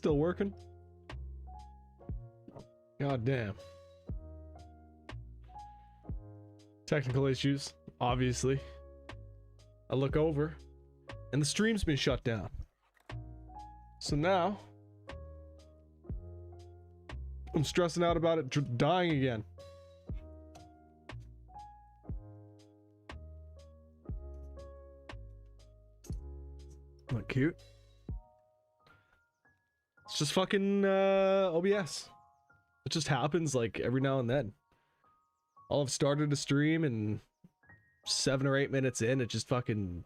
Still working? God damn. Technical issues, obviously. I look over, and the stream's been shut down. So now, I'm stressing out about it dying again. Not cute. It's just fucking OBS. It just happens like every now and then. I'll have started a stream and 7 or 8 minutes in, it just fucking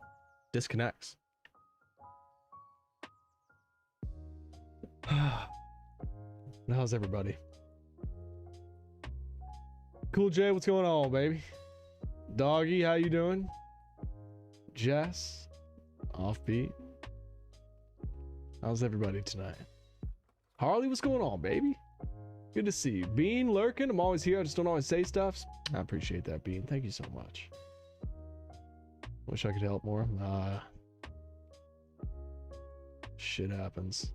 disconnects. How's everybody? Cool Jay, what's going on, baby? Doggy, how you doing? Jess, Offbeat. How's everybody tonight? Harley, what's going on, baby? Good to see you. Bean, lurking. I'm always here. I just don't always say stuff. I appreciate that, Bean. Thank you so much. Wish I could help more. Shit happens.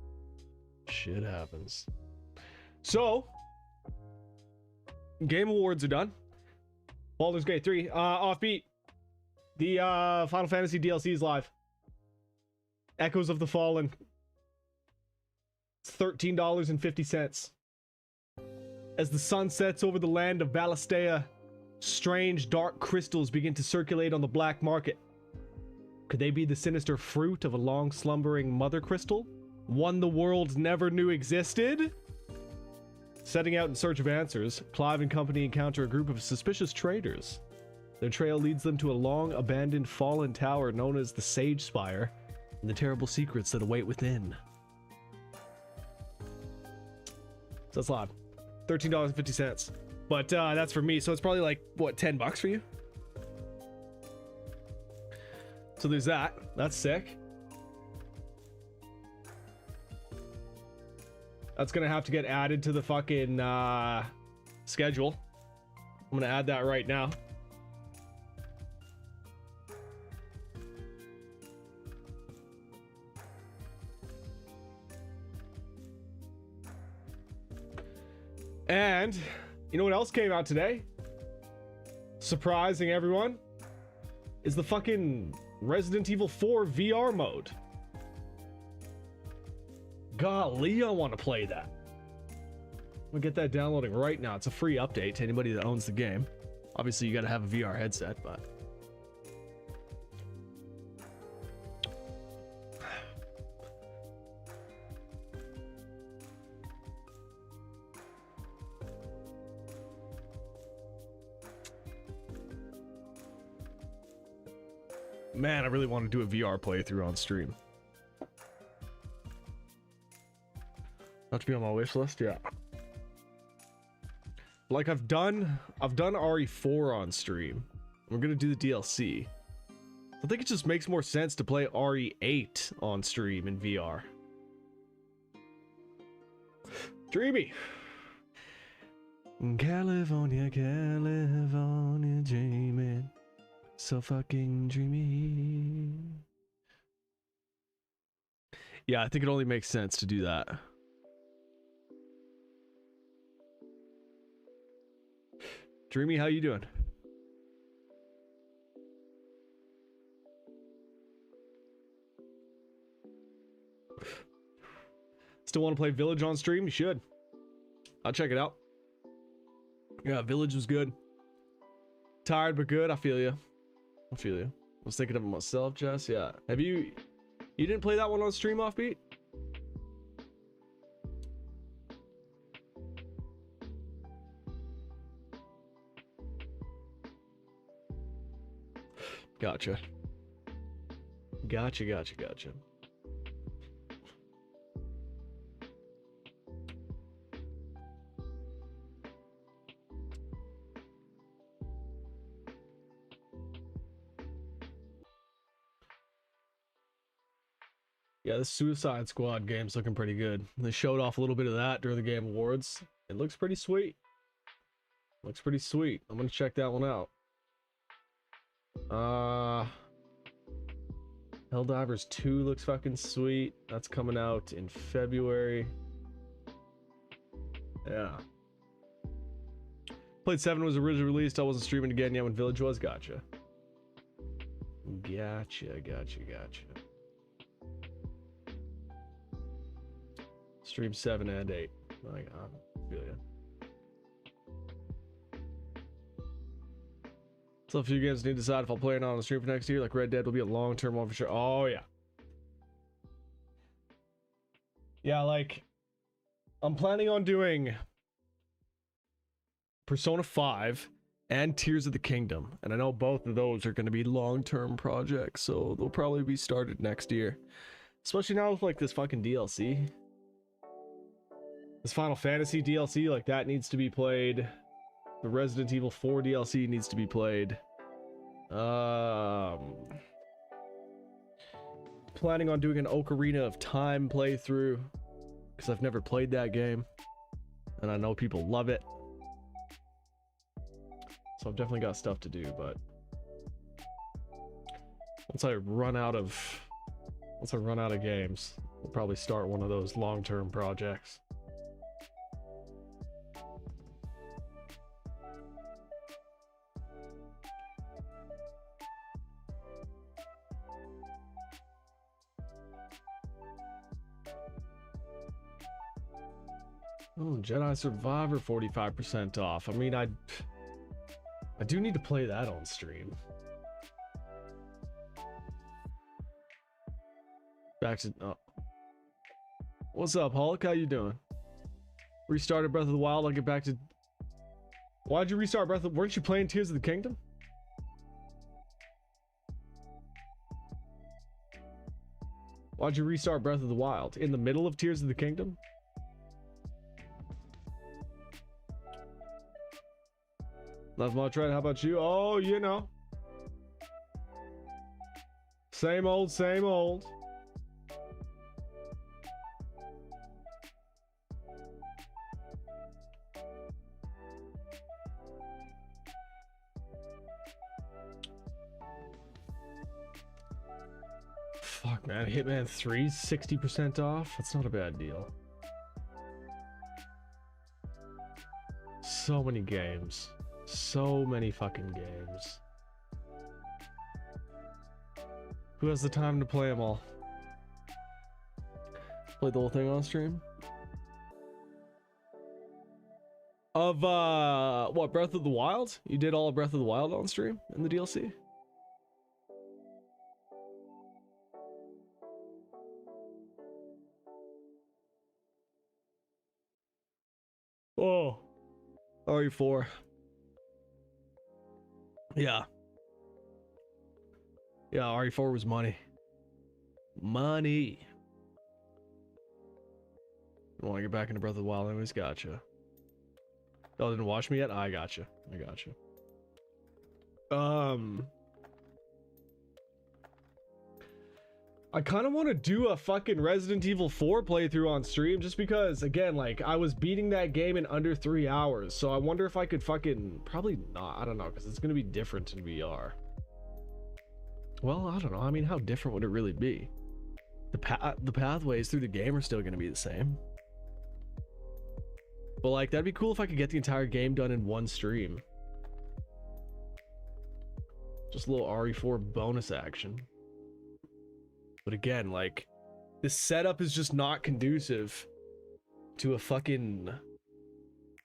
Shit happens. So, Game Awards are done. Baldur's Gate 3. Offbeat. The Final Fantasy DLC is live. Echoes of the Fallen. It's $13.50. As the sun sets over the land of Ballastea, strange dark crystals begin to circulate on the black market. Could they be the sinister fruit of a long slumbering mother crystal? One the world never knew existed? Setting out in search of answers, Clive and company encounter a group of suspicious traders. Their trail leads them to a long abandoned fallen tower known as the Sage Spire, and the terrible secrets that await within. So that's live. $13.50. But that's for me, so it's probably like, what, $10 for you? So there's that. That's sick. That's gonna have to get added to the fucking schedule. I'm gonna add that right now. And you know what else came out today? Surprising everyone, is the fucking Resident Evil 4 VR mode. Golly, I want to play that. I'm gonna get that downloading right now. It's a free update to anybody that owns the game. Obviously, you gotta have a VR headset, but... Man, I really want to do a VR playthrough on stream. Not to be on my wish list, yeah. Like I've done RE4 on stream. We're gonna do the DLC. I think it just makes more sense to play RE8 on stream in VR. Dreamy. California, California dreaming. So fucking dreamy. Yeah, I think it only makes sense to do that. Dreamy, how you doing? Still want to play Village on stream? You should. I'll check it out. Yeah, Village was good. Tired but good. I feel you. I feel you. I was thinking of it myself, Jess. Yeah. Have you didn't play that one on stream, Offbeat? Gotcha. Gotcha. Yeah, the Suicide Squad game's looking pretty good. They showed off a little bit of that during the Game Awards. It looks pretty sweet. Looks pretty sweet. I'm gonna check that one out. Helldivers 2 looks fucking sweet. That's coming out in February. Yeah. Played 7 was originally released. I wasn't streaming again yet when Village was. Gotcha. Gotcha. Stream 7 and 8. My God. Feel ya. So a few games need to decide if I'll play or not on the stream for next year. Like Red Dead will be a long-term one for sure. Oh yeah. Yeah, like I'm planning on doing Persona 5 and Tears of the Kingdom. And I know both of those are going to be long-term projects, so they'll probably be started next year. Especially now with like this fucking DLC. This Final Fantasy DLC, like that needs to be played. The Resident Evil 4 DLC needs to be played. Planning on doing an Ocarina of Time playthrough because I've never played that game and I know people love it. So I've definitely got stuff to do, but once I run out of games, we'll probably start one of those long-term projects. Oh, Jedi Survivor 45% off. I mean, I do need to play that on stream. Back to what's up, Hulk? How you doing? Restarted Breath of the Wild. I'll get back to. Why'd you restart Breath of? Weren't you playing Tears of the Kingdom? Why'd you restart Breath of the Wild in the middle of Tears of the Kingdom? Nothing much, right? How about you? Oh, you know. Same old, same old. Fuck, man. Hitman 3's 60% off? That's not a bad deal. So many games. So many fucking games. Who has the time to play them all? Played the whole thing on stream? Of, what, Breath of the Wild? You did all of Breath of the Wild on stream in the DLC? Oh. RE4. Yeah. Yeah, RE4 was money. Money. I want to get back into Breath of the Wild anyways. Gotcha. Y'all didn't watch me yet? I gotcha. I kind of want to do a fucking Resident Evil 4 playthrough on stream just because, again, like, I was beating that game in under 3 hours. So I wonder if I could fucking... Probably not. I don't know, because it's going to be different in VR. Well, I don't know. I mean, how different would it really be? The pathways through the game are still going to be the same. But, like, that'd be cool if I could get the entire game done in one stream. Just a little RE4 bonus action. But again, like, the setup is just not conducive to a fucking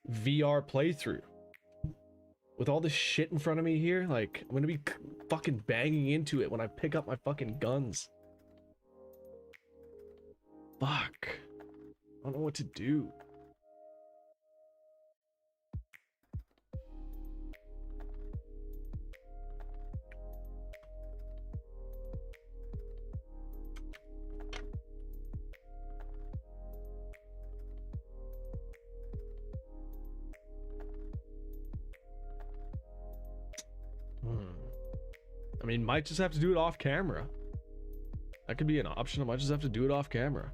VR playthrough. With all this shit in front of me here, like, I'm gonna be fucking banging into it when I pick up my fucking guns. Fuck. I don't know what to do. I mean, might just have to do it off camera. That could be an option. I might just have to do it off camera.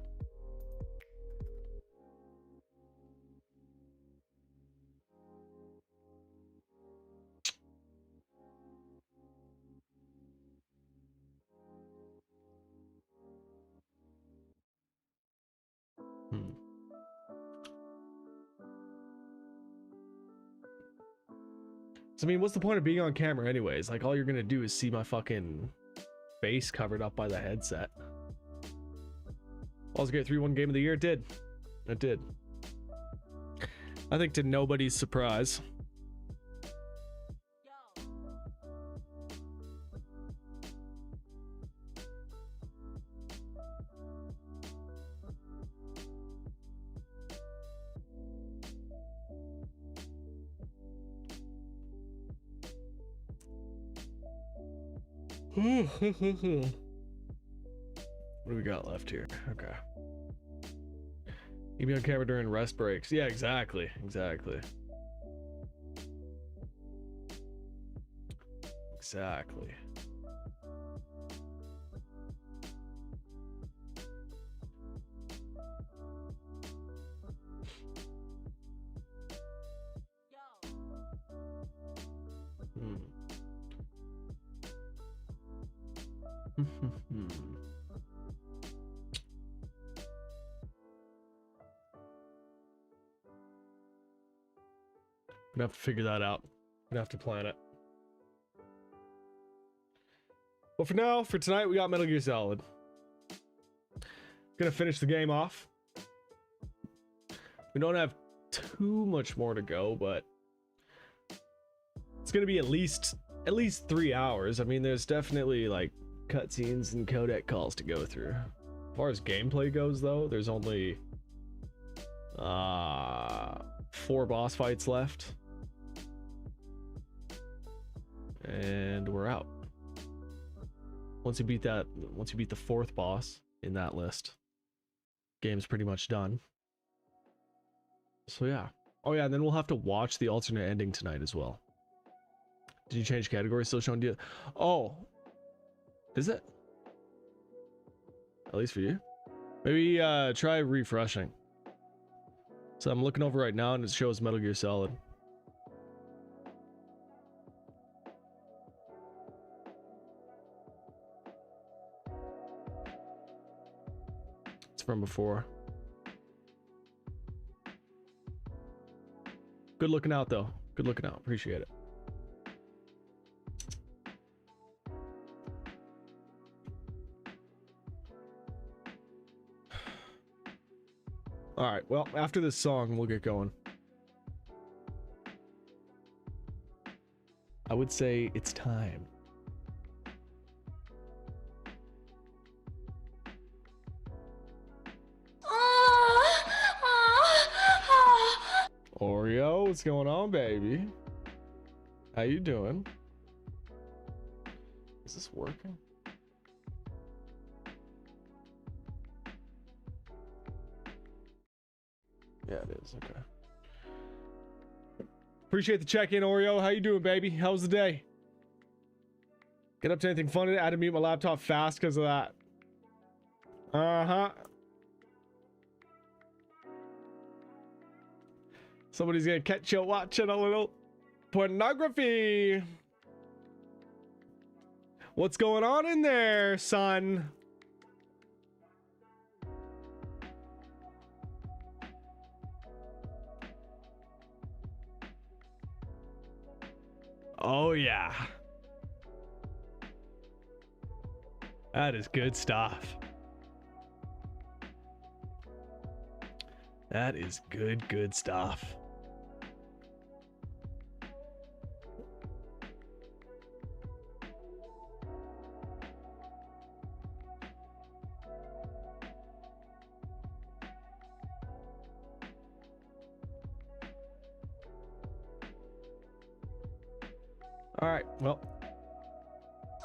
So, I mean, what's the point of being on camera anyways? Like, all you're gonna do is see my fucking face covered up by the headset. Baldur's Gate 3 won Game of the Year? It did. It did. I think to nobody's surprise. What do we got left here? Okay. You be on camera during rest breaks. Yeah, exactly. Exactly. Exactly. Gonna have to figure that out. Gonna have to plan it. But for now, for tonight, we got Metal Gear Solid. Gonna finish the game off. We don't have too much more to go, but it's gonna be at least 3 hours. I mean, there's definitely like cutscenes and codec calls to go through. As far as gameplay goes, though, there's only 4 boss fights left. And we're out. Once you beat the 4th boss in that list, game's pretty much done. So yeah. Oh yeah, and then we'll have to watch the alternate ending tonight as well. Did you change category? Still showing you? Oh, is it? At least for you. Maybe try refreshing. So I'm looking over right now and it shows Metal Gear Solid. It's from before. Good looking out though. Good looking out. Appreciate it. All right, well, after this song, we'll get going. I would say it's time. Oreo, what's going on, baby? How you doing? Is this working? Yeah, it is. Okay. Appreciate the check-in, Oreo. How you doing, baby? How's the day? Get up to anything fun? I had to mute my laptop fast because of that. Uh-huh. Somebody's gonna catch you watching a little pornography. What's going on in there, son? Oh yeah. That is good stuff. That is good stuff. All right, well.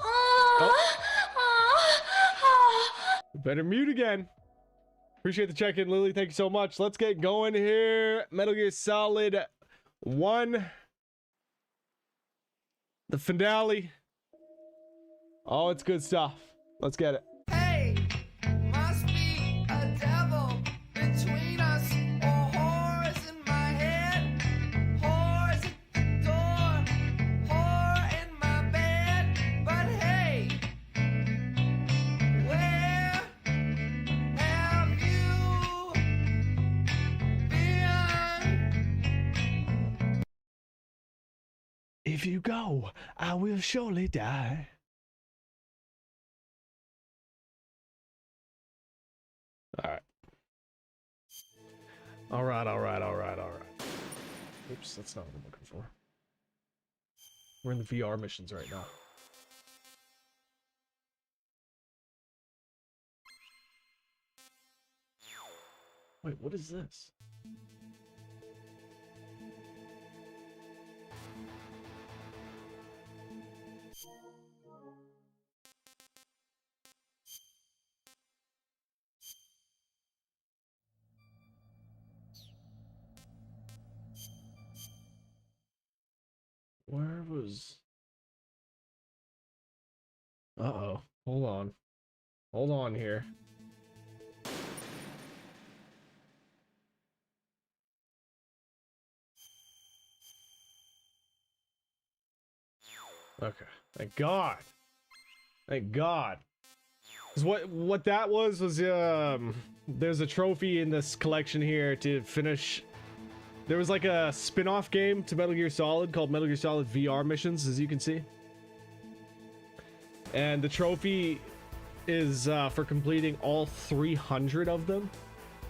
Oh. Better mute again. Appreciate the check-in, Lily. Thank you so much. Let's get going here. Metal Gear Solid 1. The finale. Oh, it's good stuff. Let's get it. Hey, must be a devil between us, or whores in my head, whores at the door, whore in my bed. But hey, where have you been? If If you go, I will surely die. All right. All right, all right, all right, all right. Oops, that's not what I'm looking for. We're in the VR missions right now. Wait, what is this? Where was... Uh-oh. Hold on. Hold on here. Okay. Thank God. Thank God. 'Cause what that was there's a trophy in this collection here to finish. There was like a spin-off game to Metal Gear Solid called Metal Gear Solid VR Missions, as you can see. And the trophy is for completing all 300 of them.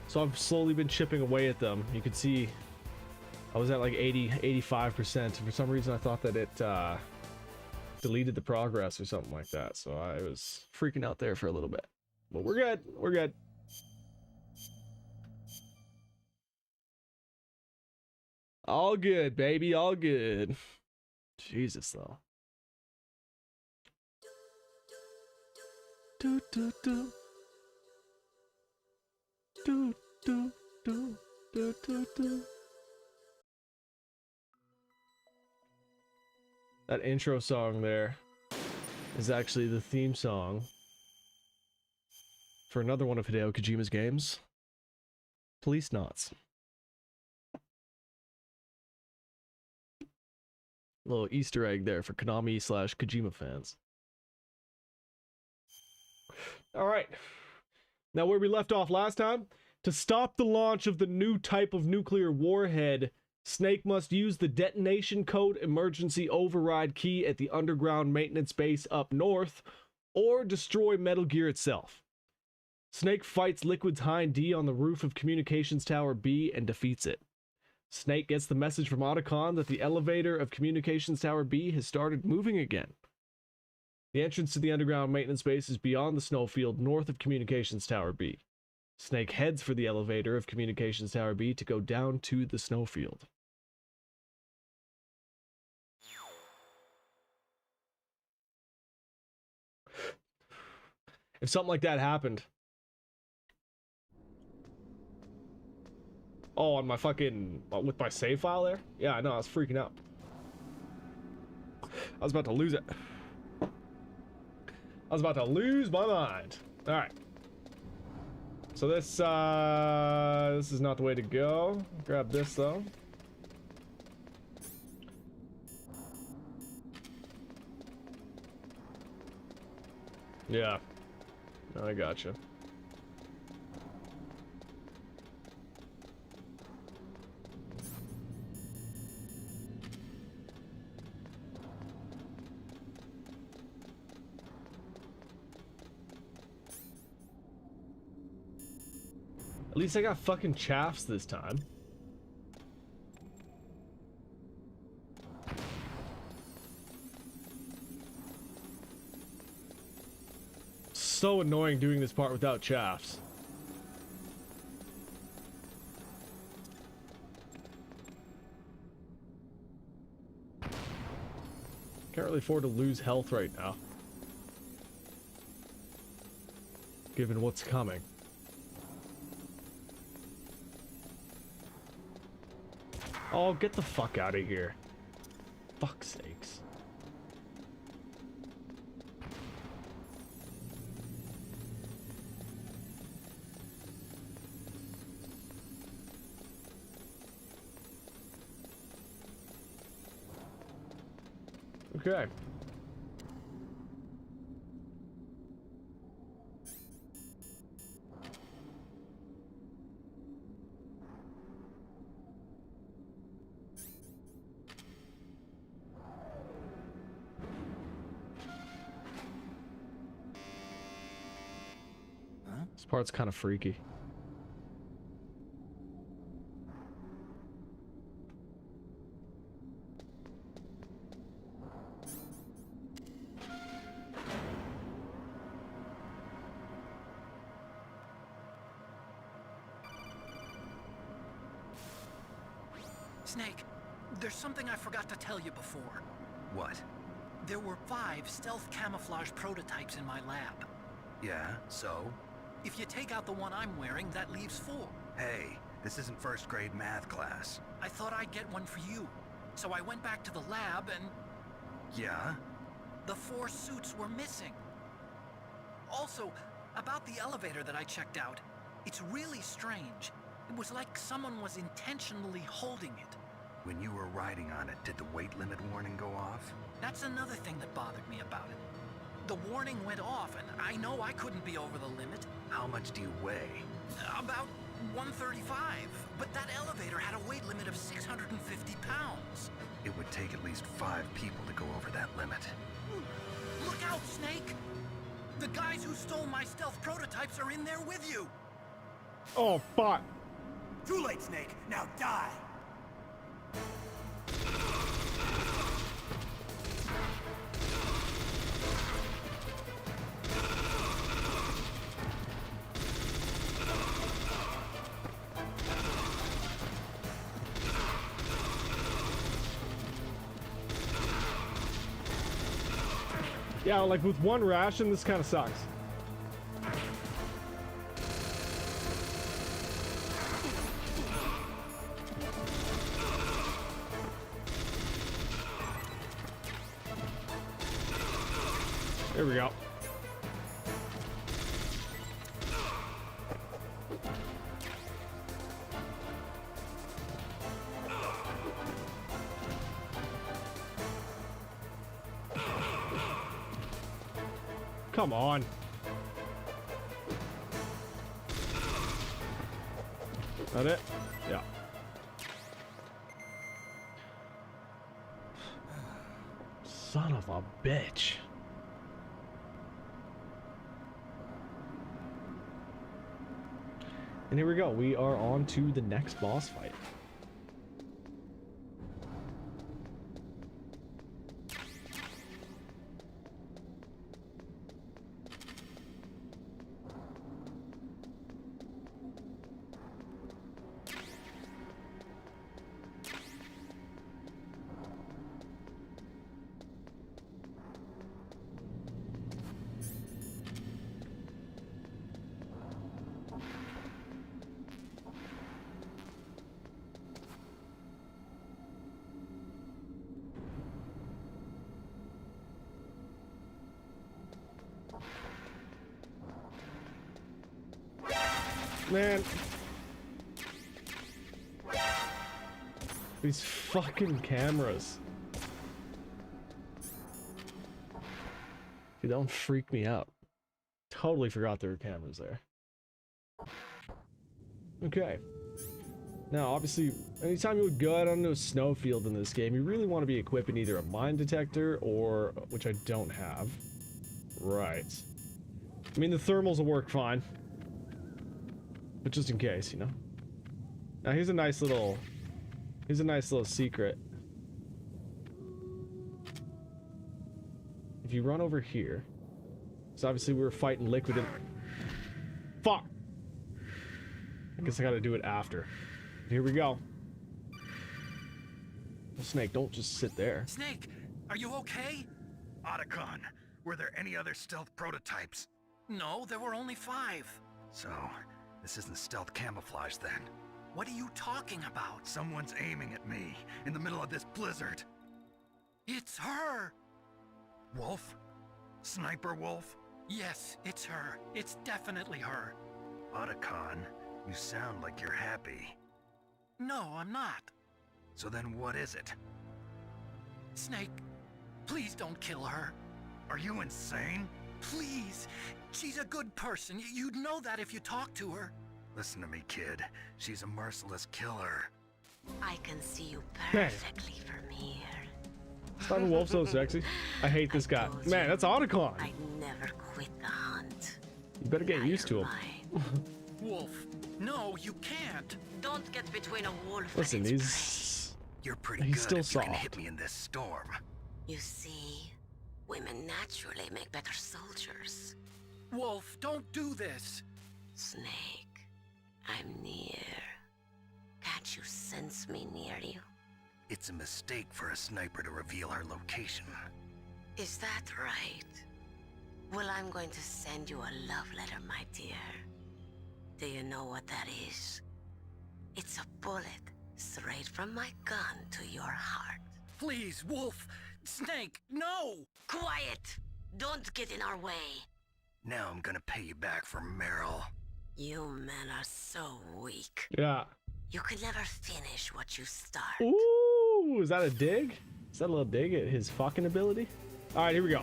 So I've slowly been chipping away at them. You can see I was at like 85%. For some reason I thought that it deleted the progress or something like that. So I was freaking out there for a little bit. But we're good. We're good. All good, baby. All good. Jesus, though. Do do do. Do do do do do do. That intro song there is actually the theme song for another one of Hideo Kojima's games, Policenauts. Little Easter egg there for Konami / Kojima fans. Alright. Now where we left off last time, to stop the launch of the new type of nuclear warhead, Snake must use the detonation code emergency override key at the underground maintenance base up north, or destroy Metal Gear itself. Snake fights Liquid's Hind D on the roof of Communications Tower B and defeats it. Snake gets the message from Otacon that the elevator of Communications Tower B has started moving again. The entrance to the underground maintenance base is beyond the snowfield north of Communications Tower B. Snake heads for the elevator of Communications Tower B to go down to the snowfield. If something like that happened... Oh, on my fucking... with my save file there? Yeah, I know, I was freaking out. I was about to lose it. I was about to lose my mind. Alright. So this is not the way to go. Grab this, though. Yeah. I gotcha. At least I got fucking chaffs this time. So annoying doing this part without chaffs. Can't really afford to lose health right now, given what's coming. Oh, get the fuck out of here. Fuck's sakes. Okay. This part's kind of freaky. Snake, there's something I forgot to tell you before. What? There were 5 stealth camouflage prototypes in my lab. Yeah, so? If you take out the one I'm wearing, that leaves 4. Hey, this isn't first grade math class. I thought I'd get one for you. So I went back to the lab and Yeah? the 4 suits were missing. Also, about the elevator that I checked out, it's really strange. It was like someone was intentionally holding it. When you were riding on it, did the weight limit warning go off? That's another thing that bothered me about it. The warning went off, and I know I couldn't be over the limit. How much do you weigh? About 135, but that elevator had a weight limit of 650 pounds. It would take at least 5 people to go over that limit. Look out, Snake! The guys who stole my stealth prototypes are in there with you! Oh, fuck. Too late, Snake. Now die. Yeah, like with one ration, this kind of sucks. There we go. Come on. That it? Yeah. Son of a bitch. And here we go. We are on to the next boss fight. Man. These fucking cameras. Dude, don't freak me out. Totally forgot there were cameras there. Okay. Now, obviously, anytime you would go out onto a snowfield in this game, you really want to be equipping either a mine detector or, which I don't have. Right. I mean, the thermals will work fine. But just in case, you know. Now here's a nice little secret. If you run over here, so obviously we were fighting liquid and fuck. I guess I gotta do it after. Here we go. Well, Snake, don't just sit there. Snake, are you okay? Otacon, were there any other stealth prototypes? No, there were only 5. So, this isn't stealth camouflage then. What are you talking about? Someone's aiming at me in the middle of this blizzard. It's her! Wolf? Sniper Wolf? Yes, it's her. It's definitely her. Otacon, you sound like you're happy. No, I'm not. So then what is it? Snake, please don't kill her. Are you insane? Please. She's a good person. You'd know that if you talked to her. Listen to me, kid. She's a merciless killer. I can see you perfectly from here. Sniper Wolf's so sexy. I hate this guy. Man, that's Otacon. I'd never quit the hunt. You better get Now used to you're him. mine. Wolf, no, you can't. Don't get between a wolf Listen, and its he's You're pretty He's good still if you can hit soft. me in this storm. prey. You see, women naturally make better soldiers. Wolf, don't do this. Snake, I'm near. Can't you sense me near you? It's a mistake for a sniper to reveal her location. Is that right? Well, I'm going to send you a love letter, my dear. Do you know what that is? It's a bullet straight from my gun to your heart. Please, Wolf. Snake, no! Quiet! Don't get in our way. Now I'm gonna pay you back for Meryl. You men are so weak. yeah. You can never finish what you start. Ooh, is that a dig? Is that a little dig at his fucking ability? All right, here we go.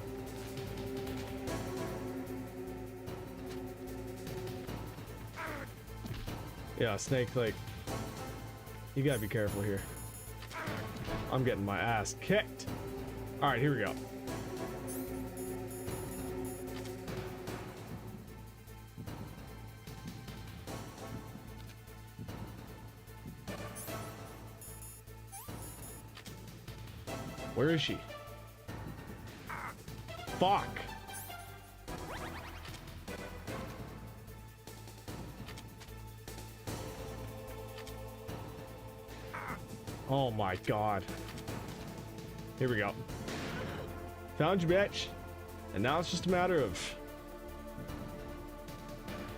Yeah, Snake, like, you gotta be careful here. I'm getting my ass kicked. All right, here we go. Where is she? Fuck. Oh my god. Here we go. Found you, bitch. And now it's just a matter of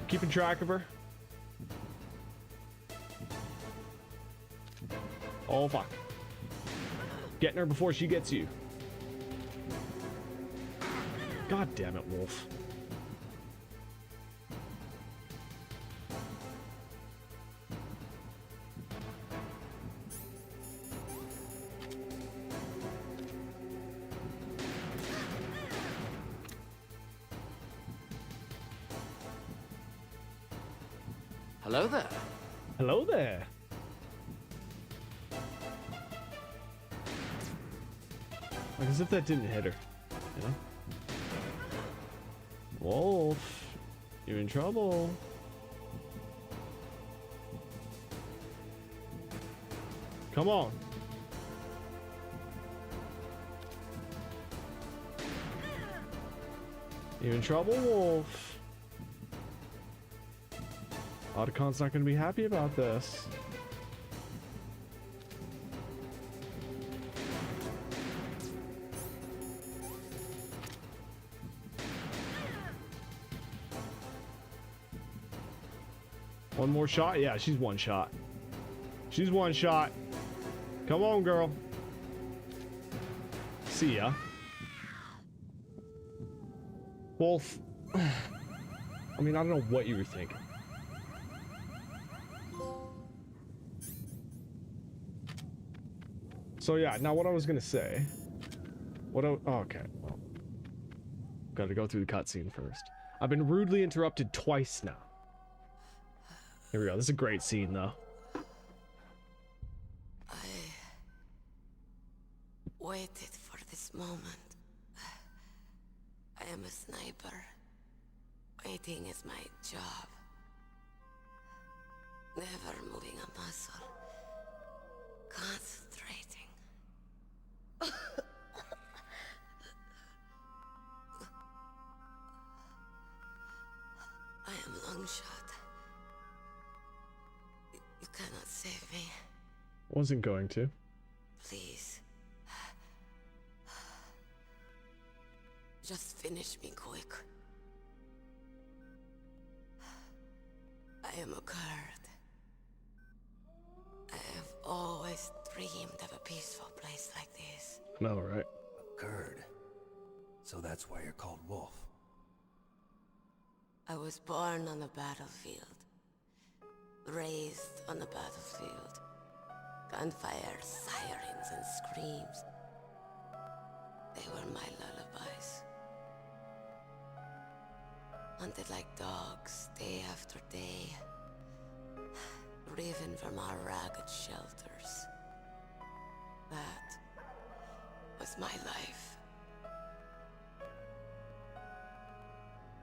keeping track of her. Oh fuck. Getting her before she gets you. God damn it, Wolf. Hello there. Hello there. Like as if that didn't hit her, you know? Wolf, you in trouble. Come on. You in trouble, Wolf? Otacon's not going to be happy about this. One more shot? Yeah, she's one shot. She's one shot. Come on, girl. See ya. Wolf. I mean, I don't know what you were thinking. So yeah, now what I was gonna say. Oh, okay. Well, gotta go through the cutscene first. I've been rudely interrupted twice now. Here we go. This is a great scene, though. I waited for this moment. I am a sniper. Waiting is my job. Never moving a muscle. Concentrating. I am Longshot. You cannot save me. Wasn't going to. Please. Just finish me quick. I am a Kurd. I have always dreamed of a peaceful place like this. No, right? Kurd. So that's why you're called Wolf. I was born on the battlefield. Raised on the battlefield. Gunfire, sirens, and screams. They were my lullabies. Hunted like dogs, day after day. Driven from our ragged shelters. That was my life.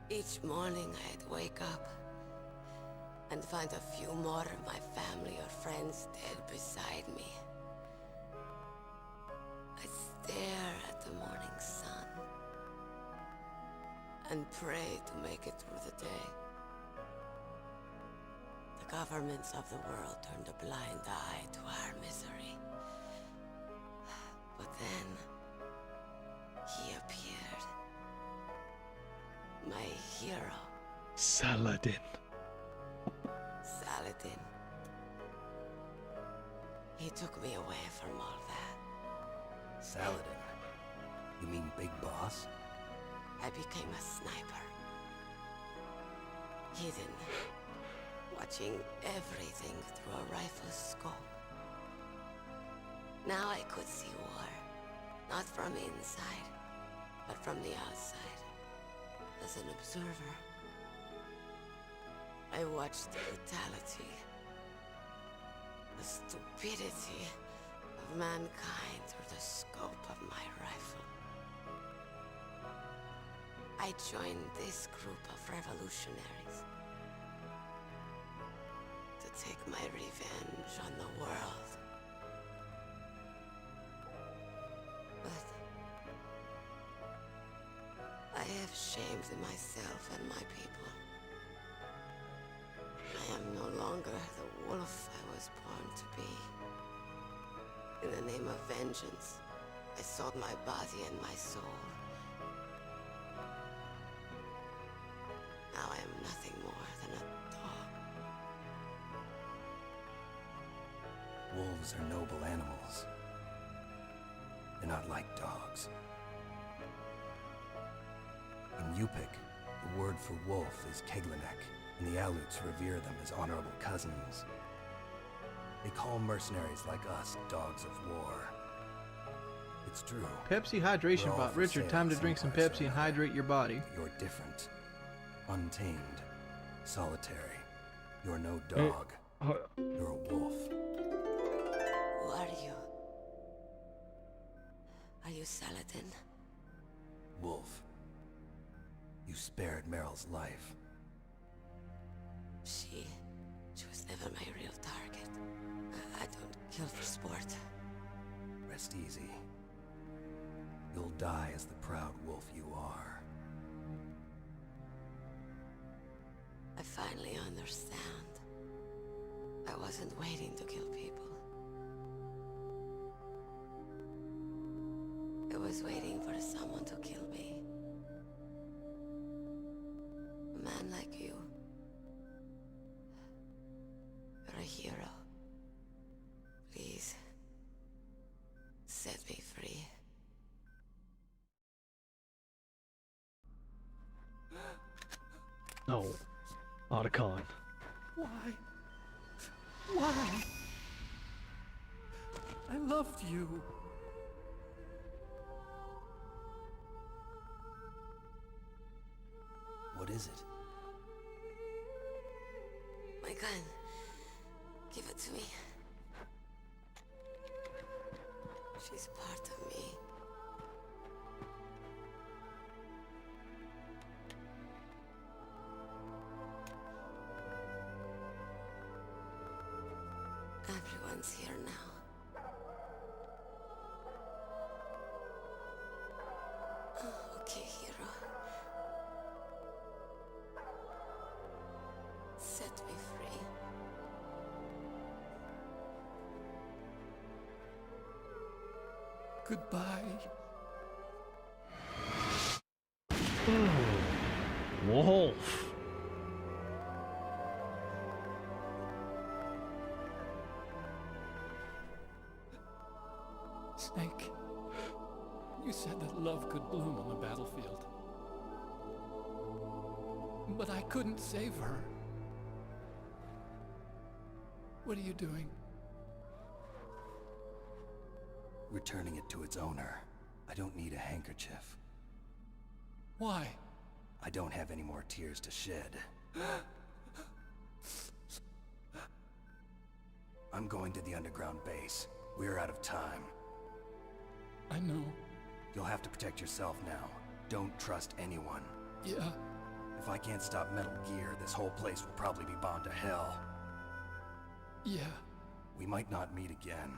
Each morning I'd wake up and find a few more of my family or friends dead beside me. I'd stare at the morning sun and pray to make it through the day. The governments of the world turned a blind eye to our misery. But then, he appeared. My hero, Saladin. Saladin. He took me away from all that. Saladin? You mean Big Boss? I became a sniper. Hidden. Watching everything through a rifle's scope. Now I could see war. Not from inside, but from the outside. As an observer. I watched the brutality, the stupidity of mankind through the scope of my rifle. I joined this group of revolutionaries to take my revenge on the world. But I have shamed myself and my people. I am no longer the wolf I was born to be. In the name of vengeance, I sold my body and my soul. Now I am nothing more than a dog. Wolves are noble animals. They're not like dogs. In Yupik, the word for wolf is Keglenek, and the Aleuts revere them as honorable cousins. They call mercenaries like us dogs of war. It's true. Pepsi We're hydration all bot. for Richard, sale time to in drink some parts or Pepsi and another. hydrate your body. But you're different. Untamed. Solitary. You're no dog. You're a wolf. Who are you? Are you Saladin? Wolf. You spared Meryl's life. She was never my real target. I don't kill for sport. Rest easy. You'll die as the proud wolf you are. I finally understand. I wasn't waiting to kill people. I was waiting for someone to kill me. A man like you. You're a hero. Please, set me free. No. Otacon. Why? Why? I loved you. What is it? My gun. Give it to me. She's part of me. Everyone's here now. Oh, okay, hero. Set me free. Goodbye. Wolf. Snake, you said that love could bloom on the battlefield. But I couldn't save her. What are you doing? Returning it to its owner. I don't need a handkerchief. Why? I don't have any more tears to shed. I'm going to the underground base. We're out of time. I know. You'll have to protect yourself now. Don't trust anyone. Yeah, If I can't stop Metal Gear, this whole place will probably be bound to hell. Yeah. We might not meet again.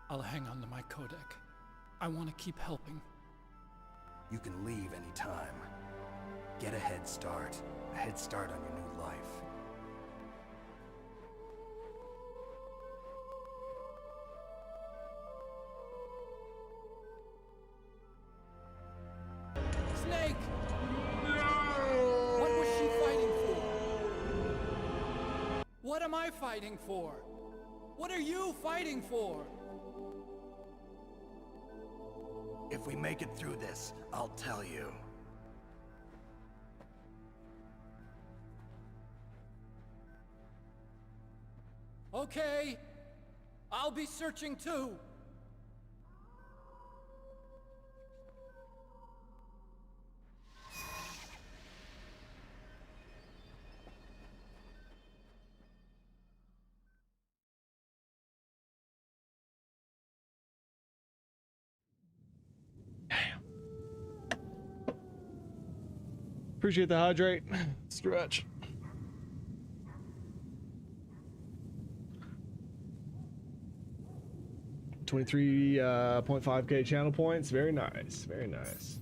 I'll hang on to my codec. I want to keep helping. You can leave anytime. Get a head start. A head start on your new life. Snake! What was she fighting for? What am I fighting for? What are you fighting for? If we make it through this, I'll tell you. Okay. I'll be searching too. Appreciate the hydrate. Stretch. $23.5K channel points. Very nice. Very nice.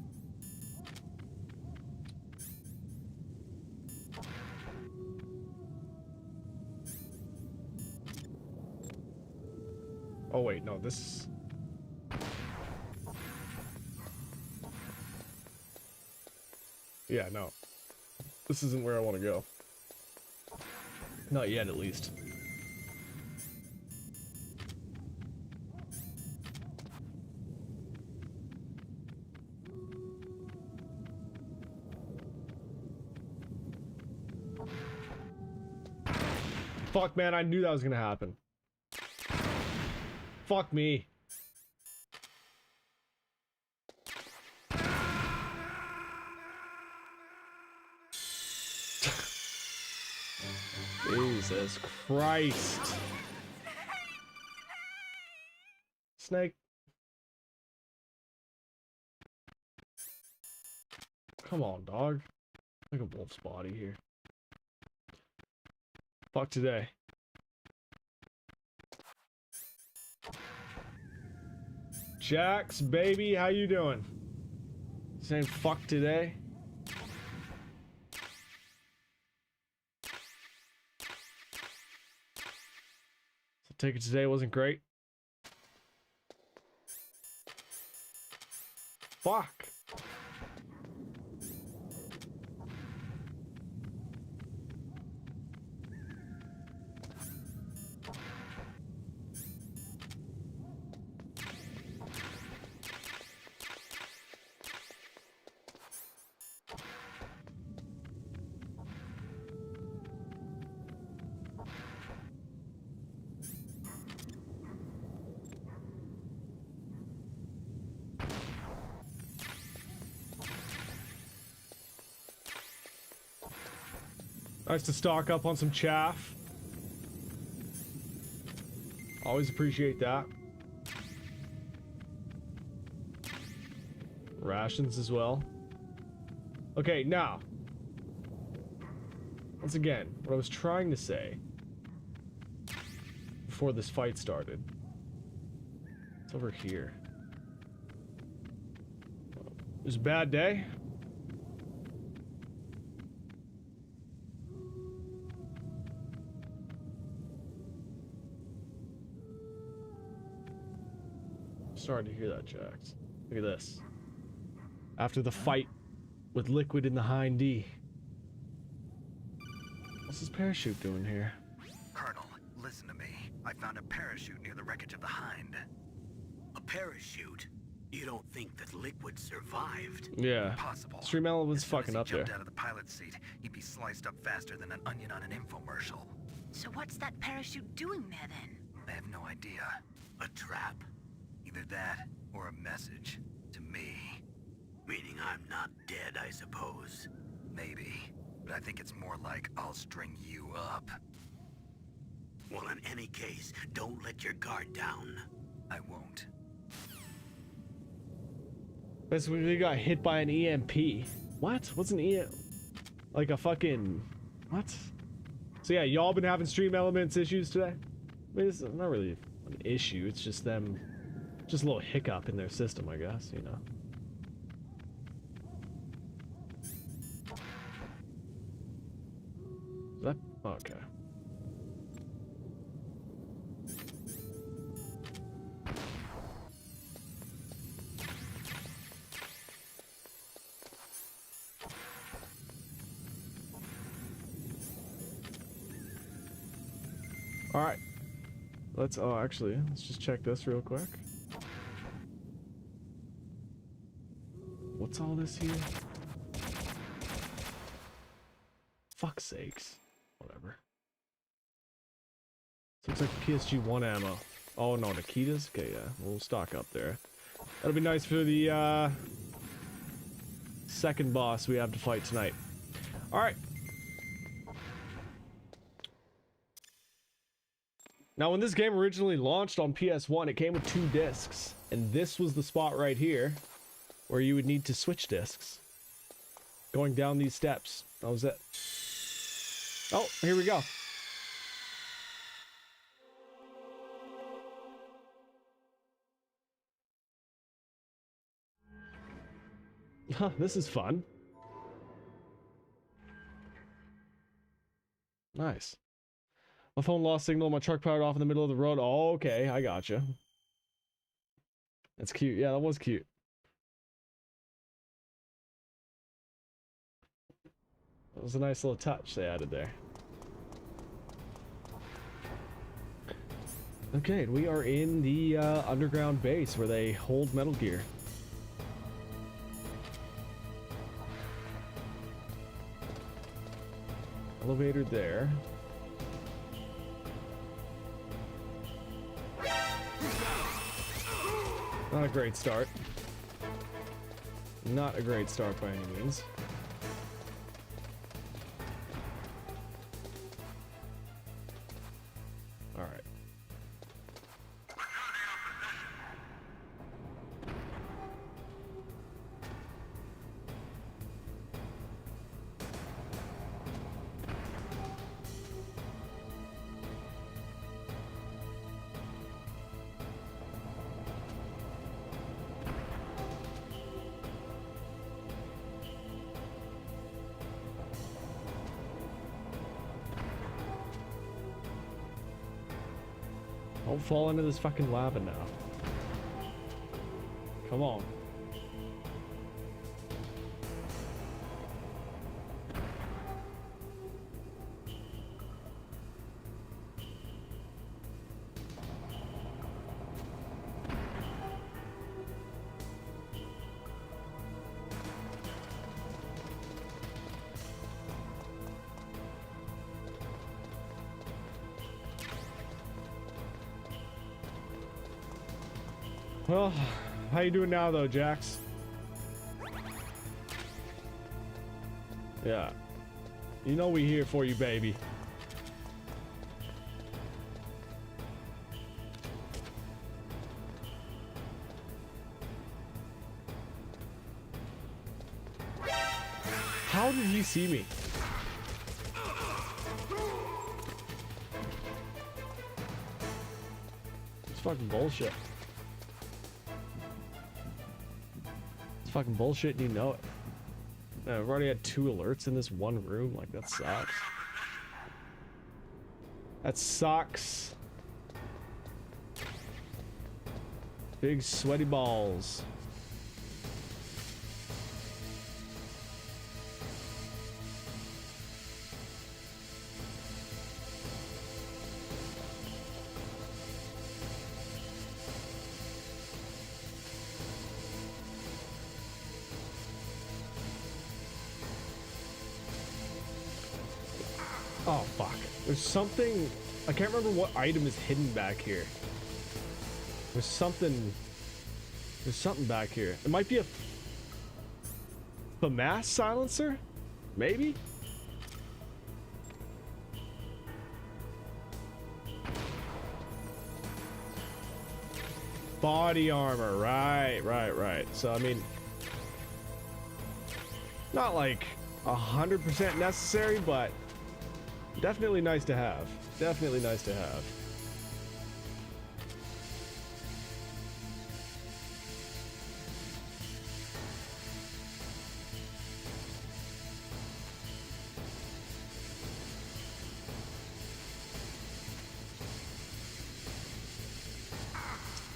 Oh wait, no, this. Yeah, no. This isn't where I want to go. Not yet, at least. Fuck, man, I knew that was gonna happen. Fuck me. Jesus Christ. Snake. Come on, dog. Like a wolf's body here. Fuck today. Jax, baby, how you doing? Saying fuck today? So take it today wasn't great. Fuck. Nice to stock up on some chaff. Always appreciate that. Rations as well. Okay, now. Once again, what I was trying to say before this fight started. It's over here. It was a bad day. Starting to hear that, Jax. Look at this. After the fight with Liquid in the Hind D. What's this parachute doing here? Colonel, listen to me. I found a parachute near the wreckage of the Hind. A parachute? You don't think that Liquid survived? Yeah. Possible. Streamella was As soon as fucking he up there. jumped out of the pilot's seat, he'd be sliced up faster than an onion on an infomercial. So what's that parachute doing there then? I have no idea. A trap? Either that or a message to me. Meaning I'm not dead, I suppose. Maybe. But I think it's more like I'll string you up. Well, in any case, don't let your guard down. I won't. Basically, we got hit by an EMP. What? What's an EMP? Like a fucking... What? So yeah, y'all been having Stream Elements issues today? I mean, it's not really an issue. It's just them... Just a little hiccup in their system, I guess, you know. Is that... Okay. Alright. Let's, oh, actually, let's just check this real quick. What's all this here? Fuck's sakes. Whatever. Looks like PSG-1 ammo. Oh no, Nikitas? Okay, yeah. We'll stock up there. That'll be nice for the, second boss we have to fight tonight. Alright. Now, when this game originally launched on PS1, it came with 2 discs. And this was the spot right here where you would need to switch discs. Going down these steps. That was it. Oh, here we go. Huh, this is fun. Nice. My phone lost signal, my truck powered off in the middle of the road. Oh, okay, I gotcha. That's cute. Yeah, that was cute. That was a nice little touch they added there. Okay, we are in the underground base where they hold Metal Gear. Elevator there. Not a great start. Not a great start by any means. All right. Don't fall into this fucking lava now. Come on. Well, how you doing now though, Jax? Yeah. You know we here for you, baby. How did he see me? It's fucking bullshit. Fucking bullshit and you know it. I've already had 2 alerts in this one room. Like, that sucks. That sucks. Big sweaty balls. Oh, fuck. There's something... I can't remember what item is hidden back here. There's something... There's something back here. It might be a... FAMAS silencer? Maybe? Body armor. Right. So, I mean... Not like 100% necessary, but definitely nice to have. Definitely nice to have.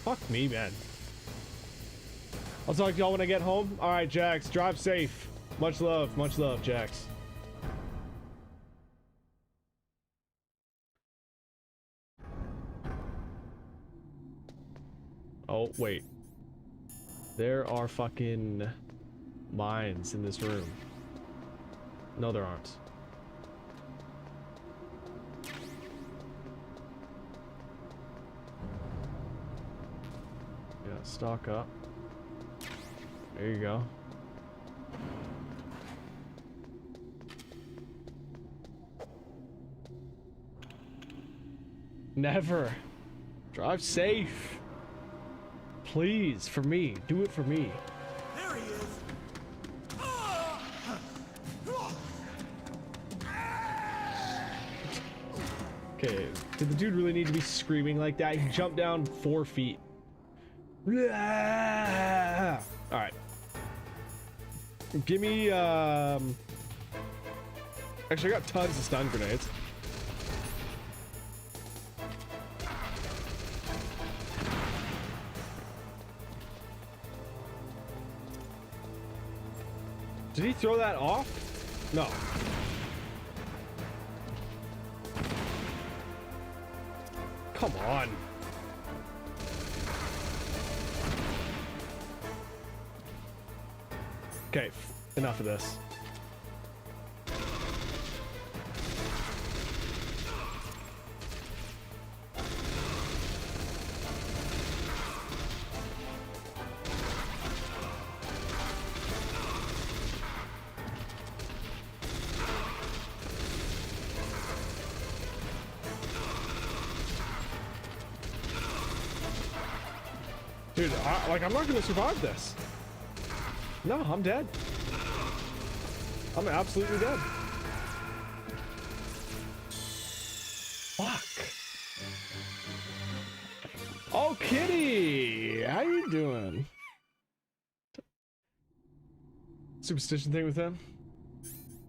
Fuck me, man. I'll talk to y'all when I get home. All right, Jax, drive safe. Much love, Jax. Oh, wait. There are fucking mines in this room. No, there aren't. Yeah, stock up. There you go. Never. Drive safe. Please, for me. Do it for me. There he is. Okay, did the dude really need to be screaming like that? He jumped down 4 feet. Alright. Give me, actually, I got tons of stun grenades. Did he throw that off? No. Come on. Okay, enough of this. Dude, I'm not gonna survive this. No, I'm dead. I'm absolutely dead. Fuck. Oh, Kitty! How you doing? Superstition thing with him?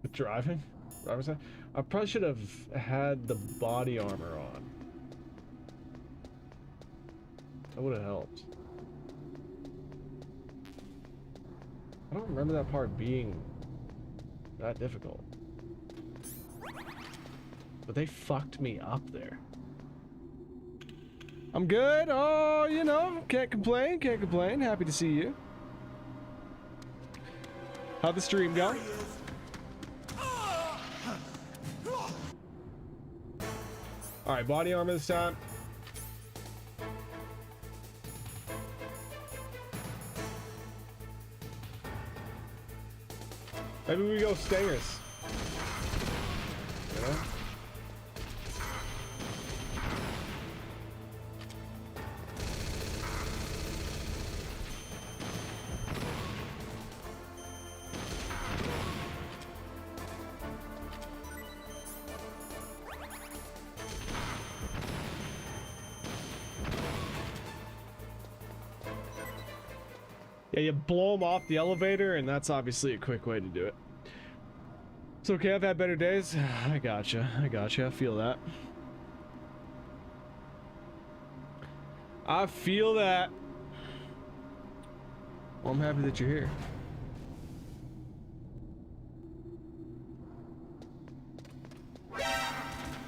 With driving? I probably should have had the body armor on. That would have helped. I don't remember that part being that difficult. But they fucked me up there. I'm good. Oh, you know, can't complain, can't complain. Happy to see you. How'd the stream go? Alright, body armor this time. Maybe we go stingers. You know? Yeah, you blow them off the elevator, and that's obviously a quick way to do it. It's okay, I've had better days. I gotcha, I feel that. I feel that. Well, I'm happy that you're here.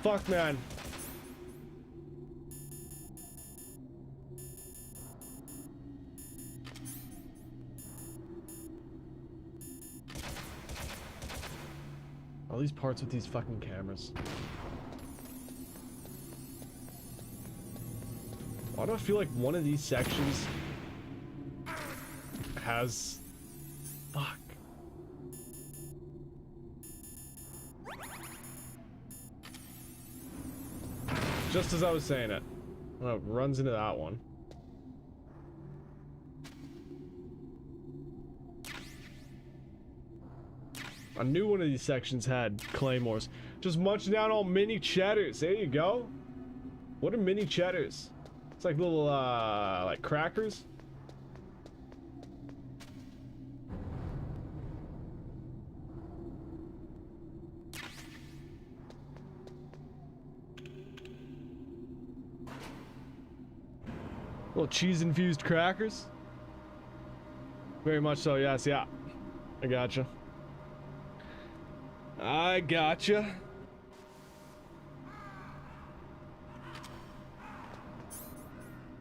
Fuck, man. All these parts with these fucking cameras. Why do I feel like one of these sections has... Fuck. Just as I was saying it. Oh, it runs into that one. I knew one of these sections had claymores. Just munch down all mini cheddars. There you go. What are mini cheddars? It's like little, like crackers. Little cheese-infused crackers. Very much so, yes, yeah. I gotcha. I gotcha.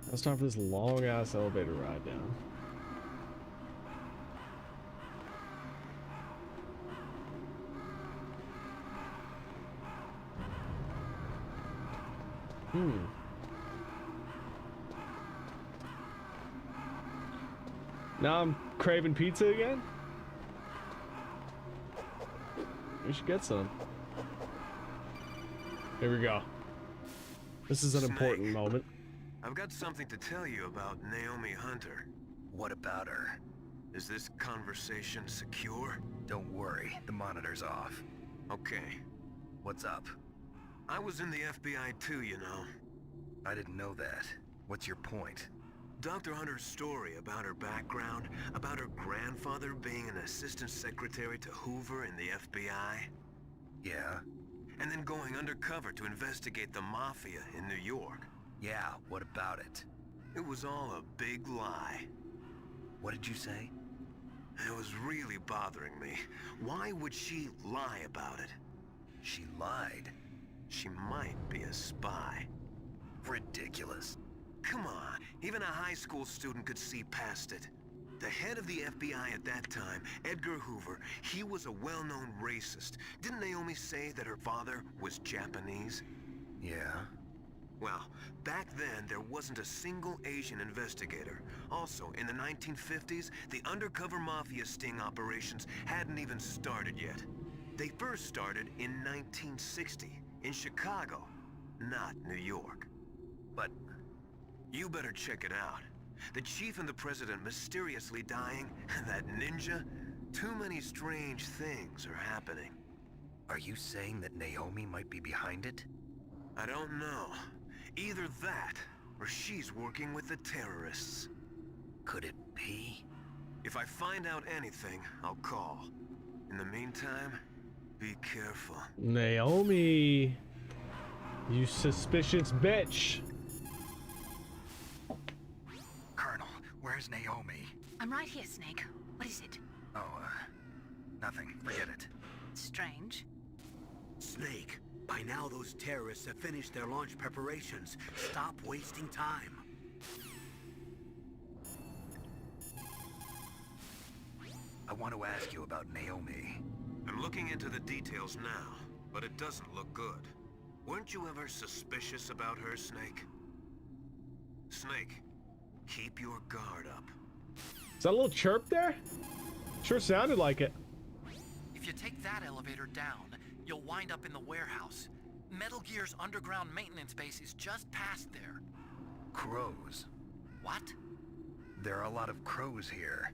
Now it's time for this long-ass elevator ride down. Now I'm craving pizza again? We should get some. Here we go. This is an important moment. I've got something to tell you about Naomi Hunter. What about her? Is this conversation secure? Don't worry, the monitor's off. Okay. What's up? I was in the FBI too, you know. I didn't know that. What's your point? Dr. Hunter's story about her background, about her grandfather being an assistant secretary to Hoover in the FBI. Yeah? And then going undercover to investigate the mafia in New York. Yeah, what about it? It was all a big lie. What did you say? It was really bothering me. Why would she lie about it? She lied. She might be a spy. Ridiculous. Come on, even a high school student could see past it. The head of the FBI at that time, Edgar Hoover, he was a well-known racist. Didn't Naomi say that her father was Japanese? Yeah. Well, back then there wasn't a single Asian investigator. Also, in the 1950s, the undercover mafia sting operations hadn't even started yet. They first started in 1960, in Chicago, not New York. But you better check it out. The chief and the president mysteriously dying, that ninja, too many strange things are happening. are you saying that Naomi might be behind it? I don't know. Either that, or she's working with the terrorists. Could it be? If I find out anything, I'll call. In the meantime, be careful. Naomi, you suspicious bitch. Colonel, where's Naomi? I'm right here, Snake. What is it? Oh, nothing. Forget it. Strange. Snake, by now those terrorists have finished their launch preparations. Stop wasting time. I want to ask you about Naomi. I'm looking into the details now, but it doesn't look good. Weren't you ever suspicious about her, Snake? Snake, keep your guard up. Is that a little chirp there? Sure sounded like it. If you take that elevator down, you'll wind up in the warehouse. Metal Gear's underground maintenance base is just past there. Crows. What? There are a lot of crows here.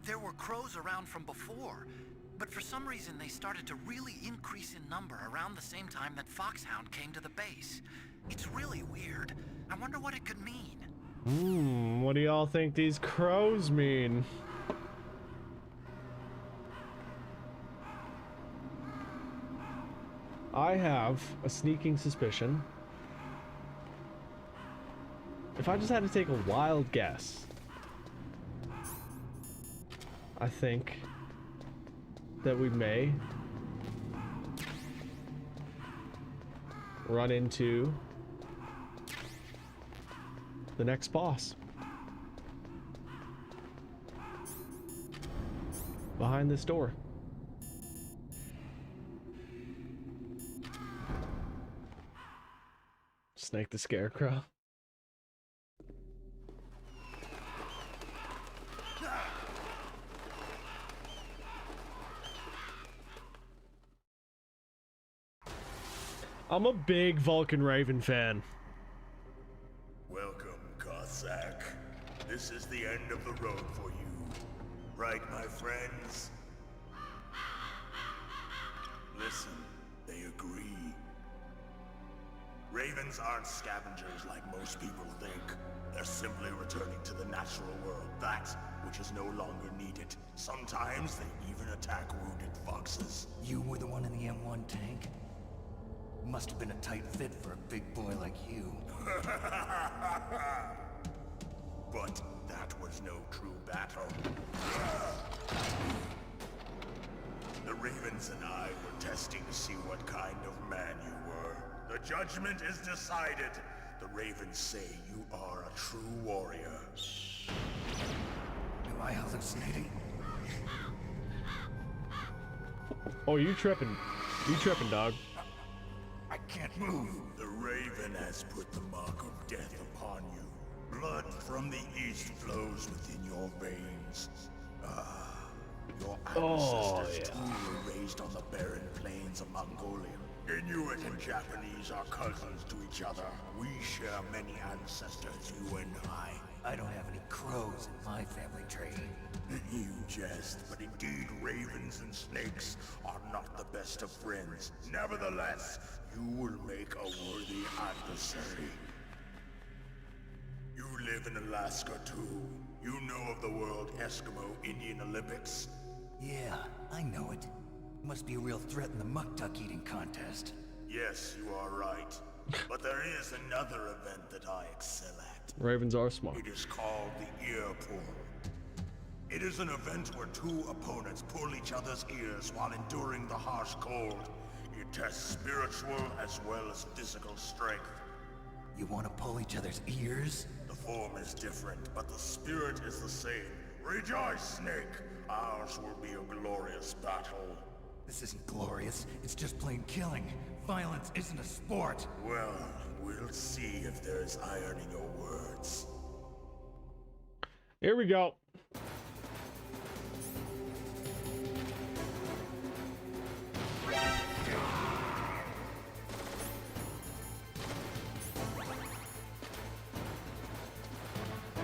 There were crows around from before, but for some reason they started to really increase in number around the same time that Foxhound came to the base. It's really weird. I wonder what it could mean. What do y'all think these crows mean? I have a sneaking suspicion. If I just had to take a wild guess, I think that we may run into the next boss behind this door. Snake the Scarecrow. I'm a big Vulcan Raven fan. Welcome, Cossack. This is the end of the road for you. Right, my friends? listen, they agree. Ravens aren't scavengers like most people think. They're simply returning to the natural world, that which is no longer needed. Sometimes they even attack wounded foxes. You were the one in the M1 tank? Must have been a tight fit for a big boy like you. But that was no true battle. The Ravens and I were testing to see what kind of man you were. The judgment is decided. The Ravens say you are a true warrior. Am I hallucinating? Oh, you tripping. You tripping, dog. I can't move. The Raven has put the mark of death upon you. Blood from the east flows within your veins. Your ancestors too were raised on the barren plains of Mongolia. Inuit and Japanese are cousins to each other. We share many ancestors, you and I. I don't have any crows in my family tree. You jest, but indeed ravens and snakes are not the best of friends. Nevertheless, you will make a worthy adversary. You live in Alaska too. You know of the World Eskimo Indian Olympics? Yeah, I know it. Must be a real threat in the muck duck eating contest. Yes, you are right. But there is another event that I excel at. Ravens are smart. It is called the ear pull. It is an event where two opponents pull each other's ears while enduring the harsh cold. It tests spiritual as well as physical strength. You want to pull each other's ears? The form is different, but the spirit is the same. Rejoice, Snake! Ours will be a glorious battle. This isn't glorious, it's just plain killing. Violence isn't a sport. Well, we'll see if there's iron in your words. Here we go.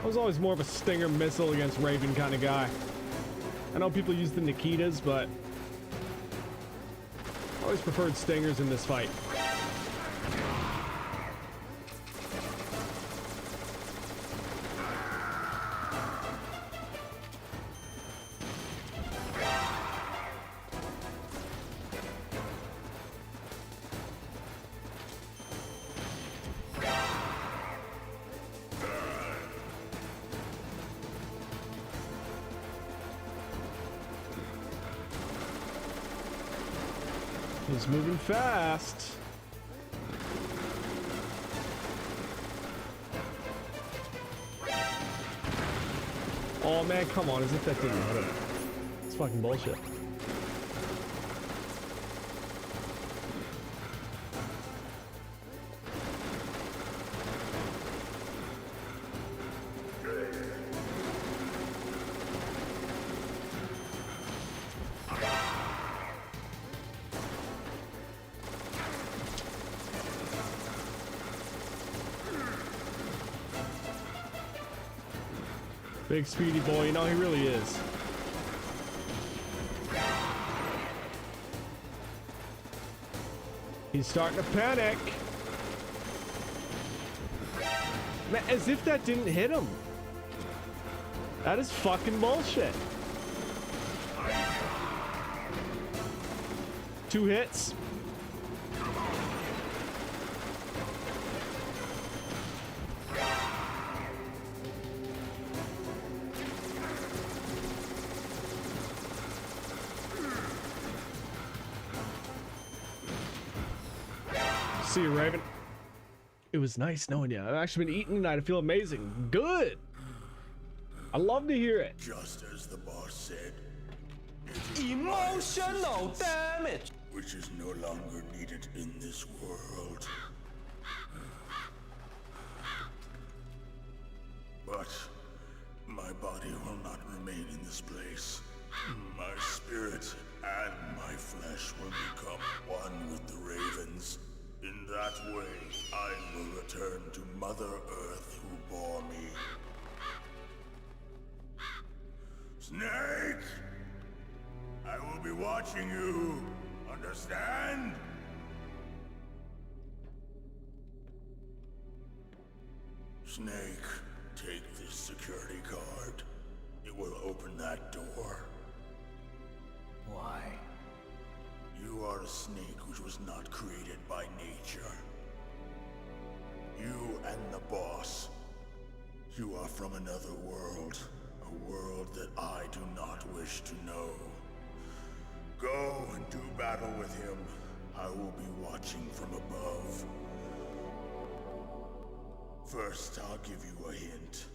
I was always more of a Stinger missile against Raven kind of guy. I know people use the Nikitas, but I always preferred Stingers in this fight. He's moving fast. Oh man, come on, as if that didn't hit him. It's fucking bullshit. Big speedy boy, you know he really is. He's starting to panic. Man, as if that didn't hit him. That is fucking bullshit. 2 hits. See you, Raven. It was nice knowing you. I've actually been eating tonight. I feel amazing. Good. I love to hear it. Just as the boss said, Emotional damage! which is no longer needed in this world. But my body will not remain in this place. My spirit and my flesh will become one with the ravens. In that way, I will return to Mother Earth who bore me. Snake! I will be watching you Understand? Snake, take this security card. It will open that door. Why? You are a snake which was not created by nature. You and the boss. You are from another world. A world that I do not wish to know. Go and do battle with him. I will be watching from above. First, I'll give you a hint.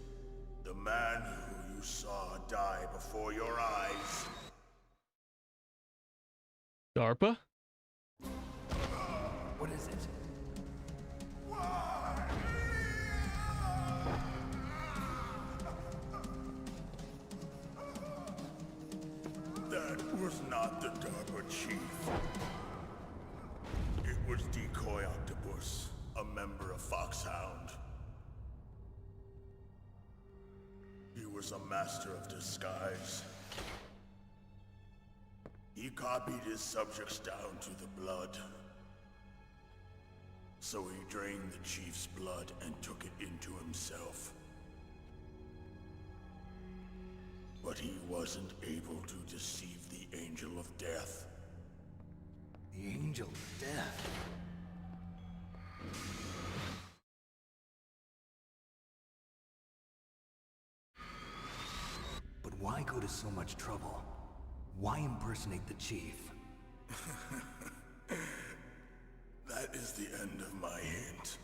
The man who you saw die before your eyes. DARPA? What is it? That was not the DARPA chief. It was Decoy Octopus, a member of Foxhound. He was a master of disguise. He copied his subjects down to the blood. So he drained the chief's blood and took it into himself. But he wasn't able to deceive the Angel of Death. The Angel of Death? But why go to so much trouble? Why impersonate the chief? That is the end of my hint.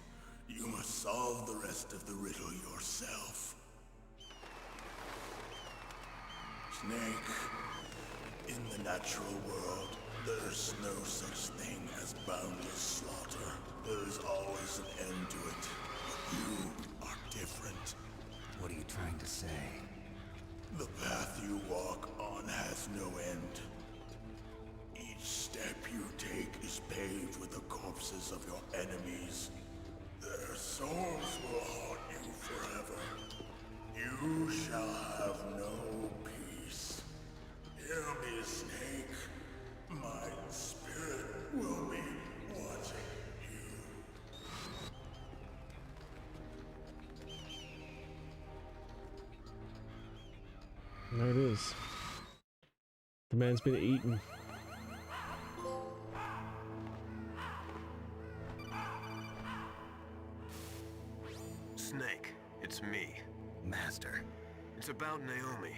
You must solve the rest of the riddle yourself. Snake, in the natural world, there's no such thing as boundless slaughter. There is always an end to it, but you are different. What are you trying to say? The path you walk on has no end. Each step you take is paved with the corpses of your enemies. Their souls will haunt you forever. You shall have no peace. Hear me, Snake. My spirit will be watching you. There it is. The man's been eaten. Snake, it's me. Master. It's about Naomi.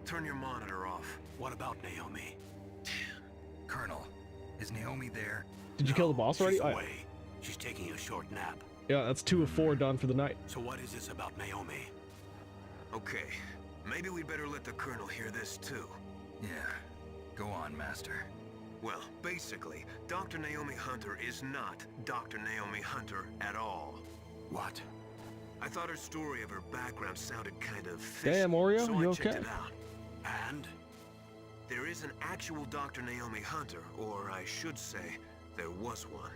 Turn your monitor off. What about Naomi? Colonel, is Naomi there? Did you kill the boss already? She's I- away. She's taking a short nap. Yeah, that's 2 of 4 done for the night. So what is this about Naomi? Okay, maybe we'd better let the Colonel hear this too. Yeah. Go on, Master. Well, basically, Dr. Naomi Hunter is not Dr. Naomi Hunter at all. What? I thought her story of her background sounded kind of fishy, Damn, Oreo, so you I checked okay? it out. And? There is an actual Dr. Naomi Hunter, or I should say, there was one.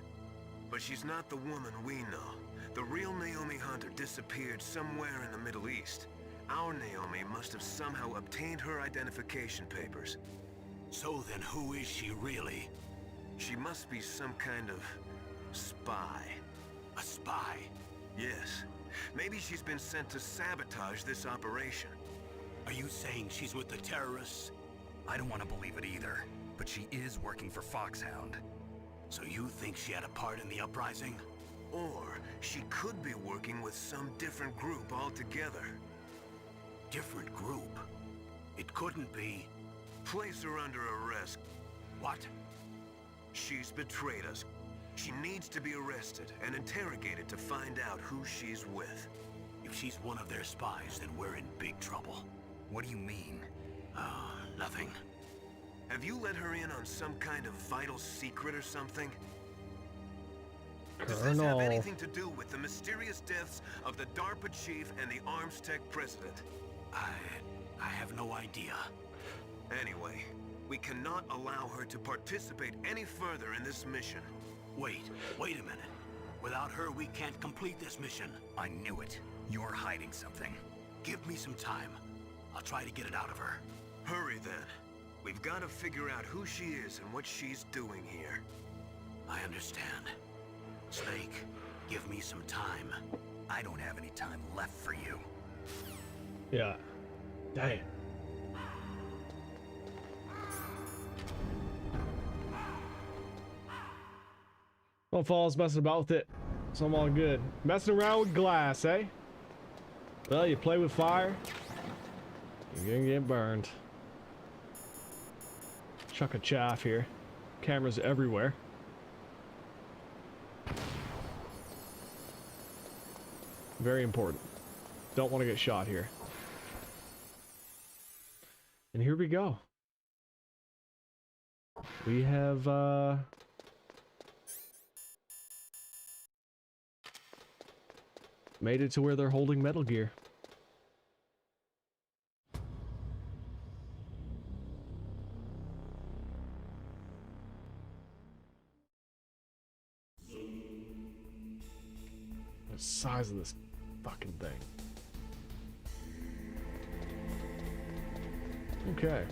But she's not the woman we know. The real Naomi Hunter disappeared somewhere in the Middle East. Our Naomi must have somehow obtained her identification papers. So then who is she really? She must be some kind of spy. A spy? Yes. Maybe she's been sent to sabotage this operation. Are you saying she's with the terrorists? I don't want to believe it either, but she is working for Foxhound. So you think she had a part in the uprising? Or she could be working with some different group altogether. Different group? It couldn't be. Place her under arrest. What? She's betrayed us. She needs to be arrested and interrogated to find out who she's with. If she's one of their spies, then we're in big trouble. What do you mean? Nothing. Have you let her in on some kind of vital secret or something? Does this have Colonel. anything to do with the mysterious deaths of the DARPA chief and the Armstech president? I have no idea. Anyway, we cannot allow her to participate any further in this mission. Wait a minute. Without her, we can't complete this mission. I knew it. You're hiding something. Give me some time. I'll try to get it out of her. Hurry then. We've got to figure out who she is and what she's doing here. I understand. Snake, give me some time. I don't have any time left for you. Yeah. Dang. Well, Falls messing about with it, so I'm all good. Messing around with glass, eh? Well, you play with fire, you're gonna get burned. Chuck a chaff here. Cameras everywhere. Very important. Don't want to get shot here. And here we go. We have made it to where they're holding Metal Gear. The size of this fucking thing. Okay.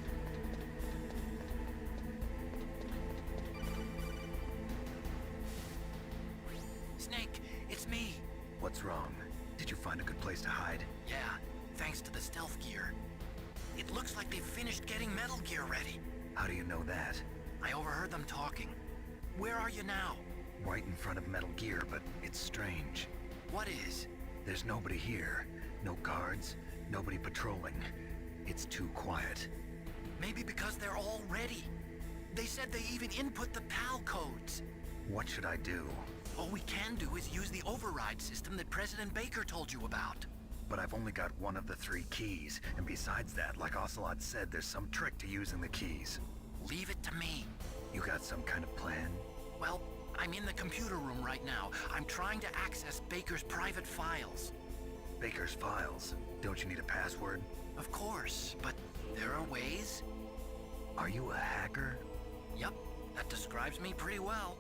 Snake, it's me. What's wrong? Did you find a good place to hide? Yeah, thanks to the stealth gear. It looks like they've finished getting Metal Gear ready. How do you know that? I overheard them talking. Where are you now? Right in front of Metal Gear, but it's strange. What is? There's nobody here. No guards, nobody patrolling. It's too quiet. Maybe because they're all ready. They said they even input the PAL codes. What should I do? All we can do is use the override system that President Baker told you about. But I've only got one of the 3 keys, and besides that, like Ocelot said, there's some trick to using the keys. Leave it to me. You got some kind of plan? Well, I'm in the computer room right now. I'm trying to access Baker's private files. Baker's files? Don't you need a password? Of course, but there are ways. Are you a hacker? Yep, that describes me pretty well.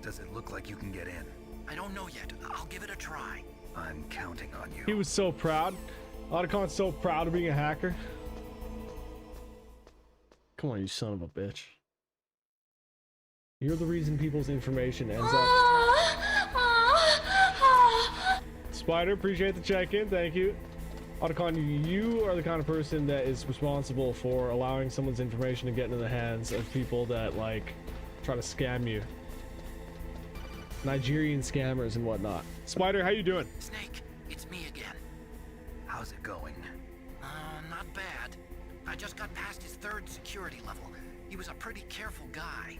Does it look like you can get in? I don't know yet. I'll give it a try. I'm counting on you. He was so proud. Otacon's so proud of being a hacker. Come on, you son of a bitch. You're the reason people's information ends up. Spider, appreciate the check-in. Thank you. Otacon, you are the kind of person that is responsible for allowing someone's information to get into the hands of people that, like, try to scam you. Nigerian scammers and whatnot. Spider, how you doing? Snake, it's me again. How's it going? Not bad. I just got past his 3rd security level. He was a pretty careful guy.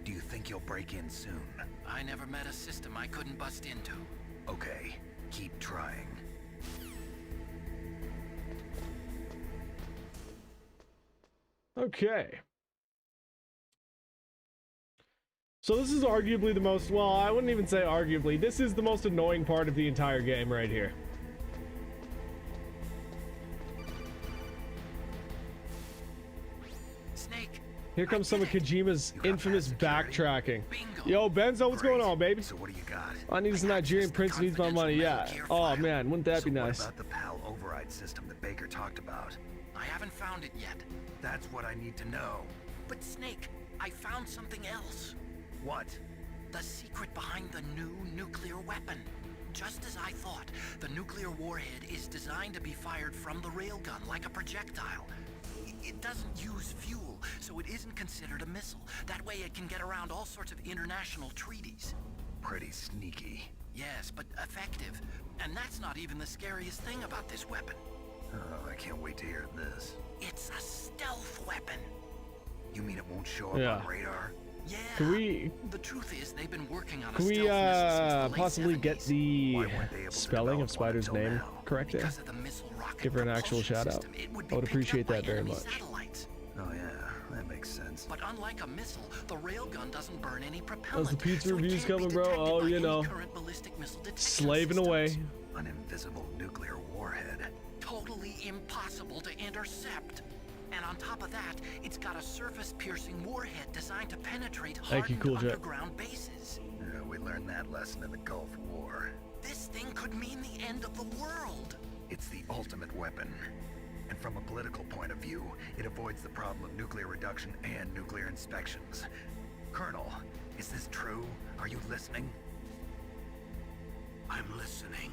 Do you think you'll break in soon? I never met a system I couldn't bust into. Okay, keep trying. Okay. So this is arguably the most, well, I wouldn't even say arguably, this is the most annoying part of the entire game right here. Snake. Here comes some of Kojima's infamous backtracking. Yo, Benzo, what's going on, baby? So what do you got? I need some Nigerian prince who needs my money, yeah. Oh man, wouldn't that be nice? What about the PAL override system that Baker talked about? I haven't found it yet. That's what I need to know. But Snake, I found something else. What? The secret behind the new nuclear weapon. Just as I thought, the nuclear warhead is designed to be fired from the railgun like a projectile. It doesn't use fuel, so it isn't considered a missile. That way it can get around all sorts of international treaties. Pretty sneaky. Yes, but effective. And that's not even the scariest thing about this weapon. Oh, I can't wait to hear this. It's a stealth weapon. You mean it won't show up on radar? Yeah. Can we? The truth is, they've been working on a Can we stealth missile since the late possibly 70s. get the spelling of Spider's name correct there? Because of the missile rocket Give her an actual propulsion shout out. system, it would I be would picked appreciate up by that very enemy much. satellites. Oh yeah, that makes sense. But unlike a missile, the railgun doesn't burn any How's propellant. the pizza so it reviews can't be coming, bro? detected Oh, by you any know, current ballistic missile detection slaving systems. away. An invisible nuclear warhead. Totally impossible to intercept. And on top of that, it's got a surface-piercing warhead designed to penetrate Thank you, hardened Cool Jet. underground bases. Yeah, we learned that lesson in the Gulf War. This thing could mean the end of the world. It's the ultimate weapon. And from a political point of view, it avoids the problem of nuclear reduction and nuclear inspections. Colonel, is this true? Are you listening? I'm listening.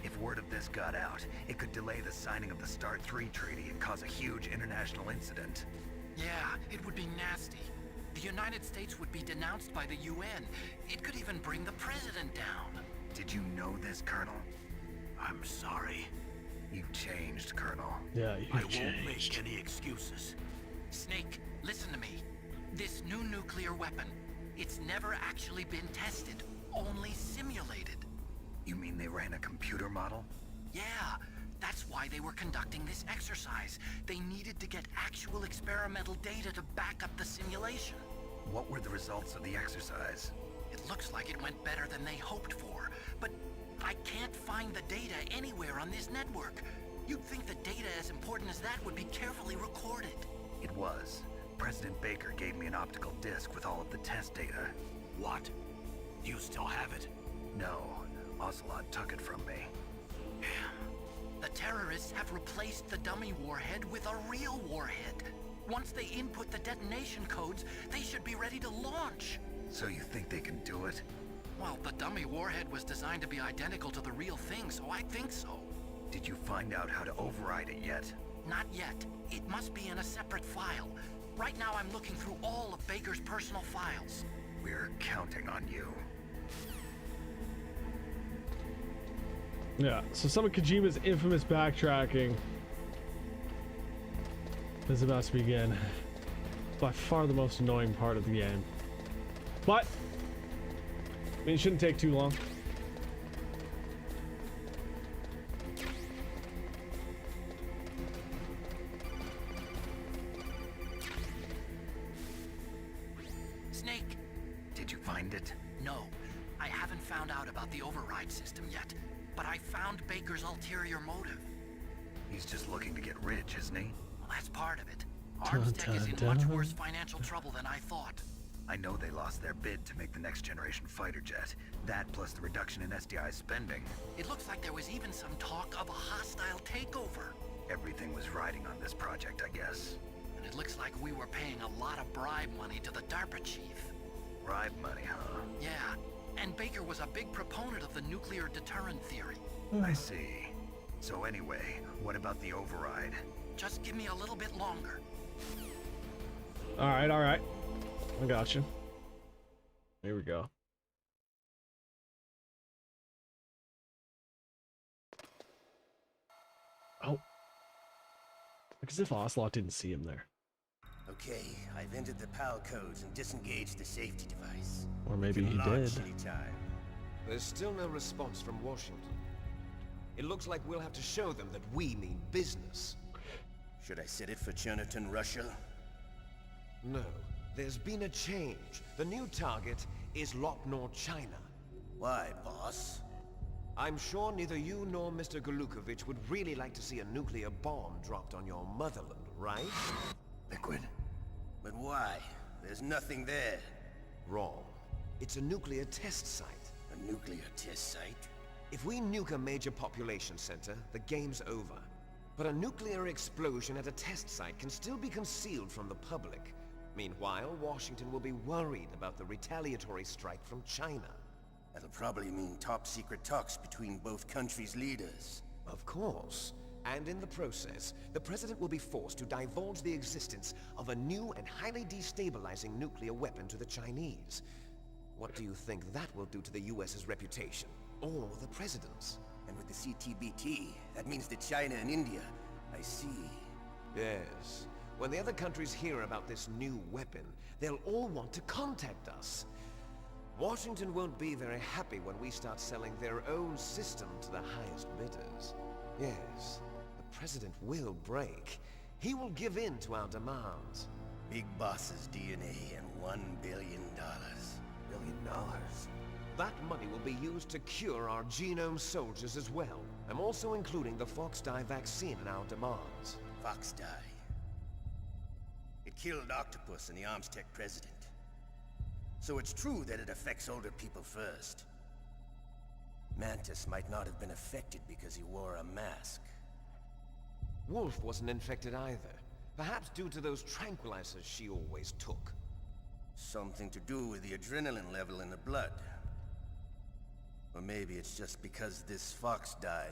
If word of this got out, it could delay the signing of the START 3 treaty and cause a huge international incident. Yeah, it would be nasty. The United States would be denounced by the UN. It could even bring the president down. Did you know this, Colonel? I'm sorry. You've changed, Colonel. Yeah, I won't make any excuses. Snake, listen to me. This new nuclear weapon, it's never actually been tested, only simulated. You mean they ran a computer model? Yeah, that's why they were conducting this exercise. They needed to get actual experimental data to back up the simulation. What were the results of the exercise? It looks like it went better than they hoped for, but I can't find the data anywhere on this network. You'd think the data as important as that would be carefully recorded. It was. President Baker gave me an optical disc with all of the test data. What? You still have it? No. Ocelot took it from me. Damn. The terrorists have replaced the dummy warhead with a real warhead. Once they input the detonation codes, they should be ready to launch. So you think they can do it? Well, the dummy warhead was designed to be identical to the real thing, so I think so. Did you find out how to override it yet? Not yet. It must be in a separate file. Right now I'm looking through all of Baker's personal files. We're counting on you. Yeah, so some of Kojima's infamous backtracking is about to begin. By far the most annoying part of the game. But, I mean, it shouldn't take too long. Snake! Did you find it? No, I haven't found out about the override system yet, but I found Baker's ulterior motive. He's just looking to get rich, isn't he? Well, that's part of it. Armstech is in much worse financial trouble than I thought. I know they lost their bid to make the next generation fighter jet. That plus the reduction in SDI spending. It looks like there was even some talk of a hostile takeover. Everything was riding on this project, I guess. And it looks like we were paying a lot of bribe money to the DARPA chief. Bribe money, huh? Yeah, and Baker was a big proponent of the nuclear deterrent theory. I see. So anyway, what about the override? Just give me a little bit longer. Alright, alright. I got you. Here we go. Oh. Like as if Ocelot didn't see him there. Okay, I've entered the PAL codes and disengaged the safety device. Or maybe You can he launch did. anytime. There's still no response from Washington. It looks like we'll have to show them that we mean business. Should I set it for Cherniton, Russia? No. There's been a change. The new target is Lopnor, China. Why, boss? I'm sure neither you nor Mr. Golukovich would really like to see a nuclear bomb dropped on your motherland, right? Liquid. But why? There's nothing there. Wrong. It's a nuclear test site. A nuclear test site? If we nuke a major population center, the game's over. But a nuclear explosion at a test site can still be concealed from the public. Meanwhile, Washington will be worried about the retaliatory strike from China. That'll probably mean top-secret talks between both countries' leaders. Of course. And in the process, the President will be forced to divulge the existence of a new and highly destabilizing nuclear weapon to the Chinese. What do you think that will do to the US's reputation? Or the President's? And with the CTBT, that means that China and India... I see. Yes. When the other countries hear about this new weapon, they'll all want to contact us. Washington won't be very happy when we start selling their own system to the highest bidders. Yes, the President will break. He will give in to our demands. Big Boss's DNA and $1 billion. $1 billion? That money will be used to cure our genome soldiers as well. I'm also including the Foxdie vaccine in our demands. Foxdie. It killed Octopus and the Armstech president. So it's true that it affects older people first. Mantis might not have been affected because he wore a mask. Wolf wasn't infected either. Perhaps due to those tranquilizers she always took. Something to do with the adrenaline level in the blood. Or maybe it's just because this fox dye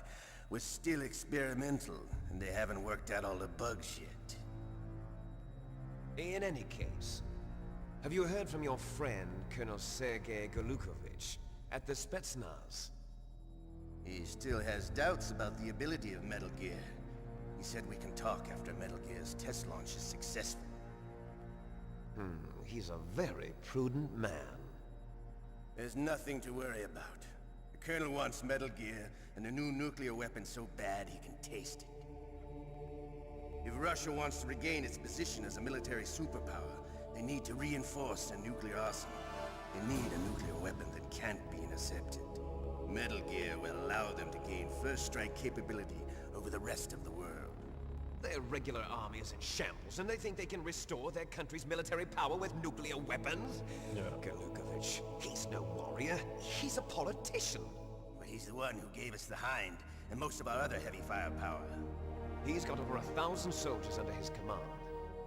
was still experimental and they haven't worked out all the bugs yet. In any case, have you heard from your friend, Colonel Sergei Golukovich, at the Spetsnaz? He still has doubts about the ability of Metal Gear. He said we can talk after Metal Gear's test launch is successful. He's a very prudent man. There's nothing to worry about. The Colonel wants Metal Gear and a new nuclear weapon so bad he can taste it. If Russia wants to regain its position as a military superpower, they need to reinforce their nuclear arsenal. They need a nuclear weapon that can't be intercepted. Metal Gear will allow them to gain first strike capability over the rest of the world. Their regular army is in shambles, and they think they can restore their country's military power with nuclear weapons? Yeah. Golukovich, he's no warrior. He's a politician. But he's the one who gave us the Hind and most of our other heavy firepower. He's got over 1,000 soldiers under his command.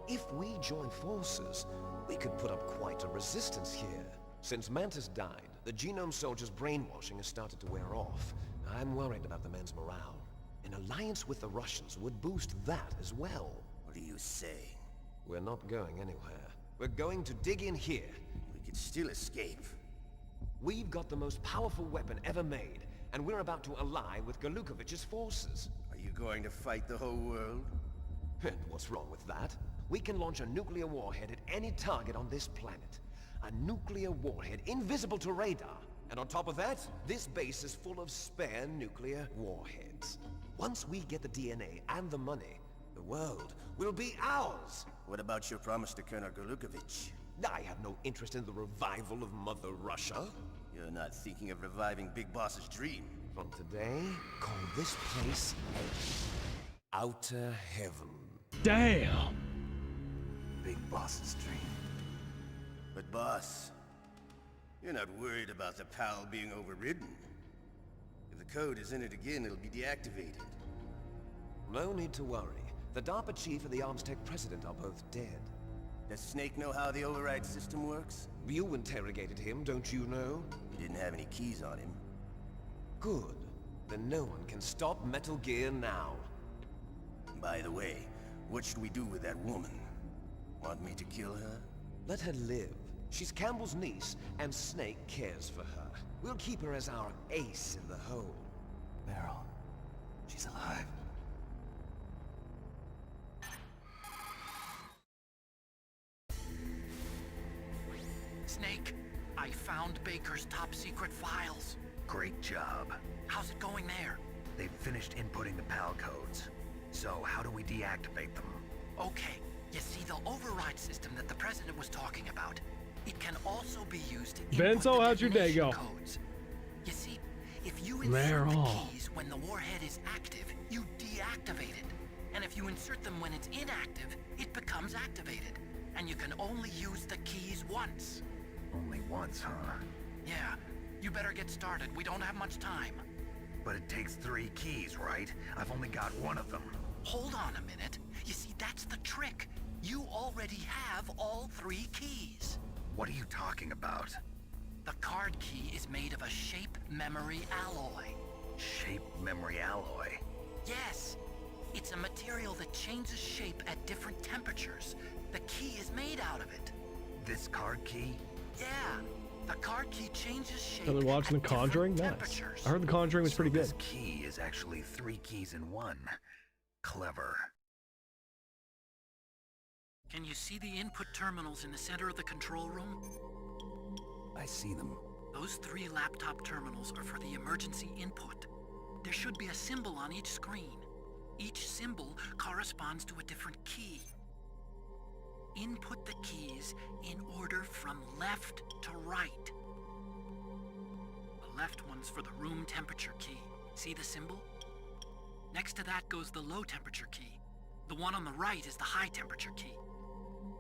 If we join forces, we could put up quite a resistance here. Since Mantis died, the Genome Soldiers' brainwashing has started to wear off. I'm worried about the men's morale. An alliance with the Russians would boost that as well. What are you saying? We're not going anywhere. We're going to dig in here. We could still escape. We've got the most powerful weapon ever made, and we're about to ally with Golukovich's forces. Are you going to fight the whole world? And what's wrong with that? We can launch a nuclear warhead at any target on this planet. A nuclear warhead invisible to radar. And on top of that, this base is full of spare nuclear warheads. Once we get the DNA and the money, the world will be ours. What about your promise to Colonel Golukovich? I have no interest in the revival of Mother Russia. You're not thinking of reviving Big Boss's dream. From today, call this place Outer Heaven. Damn! Big Boss's dream. But boss, you're not worried about the PAL being overridden. If the code is in it again, it'll be deactivated. No need to worry. The DARPA chief and the ArmsTech president are both dead. Does Snake know how the override system works? You interrogated him, don't you know? He didn't have any keys on him. Good. Then no one can stop Metal Gear now. By the way, what should we do with that woman? Want me to kill her? Let her live. She's Campbell's niece, and Snake cares for her. We'll keep her as our ace in the hole. Meryl, she's alive. Snake, I found Baker's top secret files. Great job. How's it going there? They've finished inputting the PAL codes. So how do we deactivate them? Okay, you see the override system that the president was talking about. It can also be used to input Benzo, the how'd your day detonation go? codes. You see, if you insert the Meryl. keys when the warhead is active, you deactivate it. And if you insert them when it's inactive, it becomes activated. And you can only use the keys once. Only once, huh? Yeah, you better get started. We don't have much time. But it takes 3 keys, right? I've only got one of them. Hold on a minute. You see, that's the trick. You already have all 3 keys. What are you talking about? The card key is made of a shape memory alloy. Shape memory alloy. Yes, it's a material that changes shape at different temperatures. The key is made out of it. This card key? Yeah, the card key changes shape. Are they watching at The Conjuring? different Nice. temperatures. I heard The Conjuring was pretty good. This key is actually 3 keys in one. Clever. Can you see the input terminals in the center of the control room? I see them. Those 3 laptop terminals are for the emergency input. There should be a symbol on each screen. Each symbol corresponds to a different key. Input the keys in order from left to right. The left one's for the room temperature key. See the symbol? Next to that goes the low temperature key. The one on the right is the high temperature key.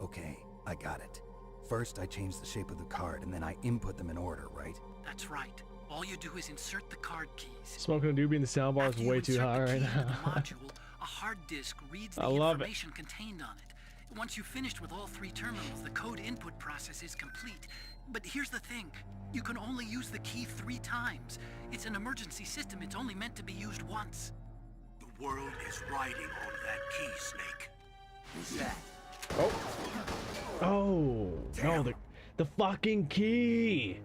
Okay, I got it. First, I change the shape of the card, and then I input them in order, right? That's right. All you do is insert the card keys. Smoking a doobie in the soundbar is After you way too insert high the right key into now. the module, A hard disk reads I the love it. information contained on it. Once you've finished with all 3 terminals, the code input process is complete. But here's the thing. You can only use the key 3 times. It's an emergency system. It's only meant to be used once. The world is riding on that key, Snake. Who's that? Oh no, the fucking key.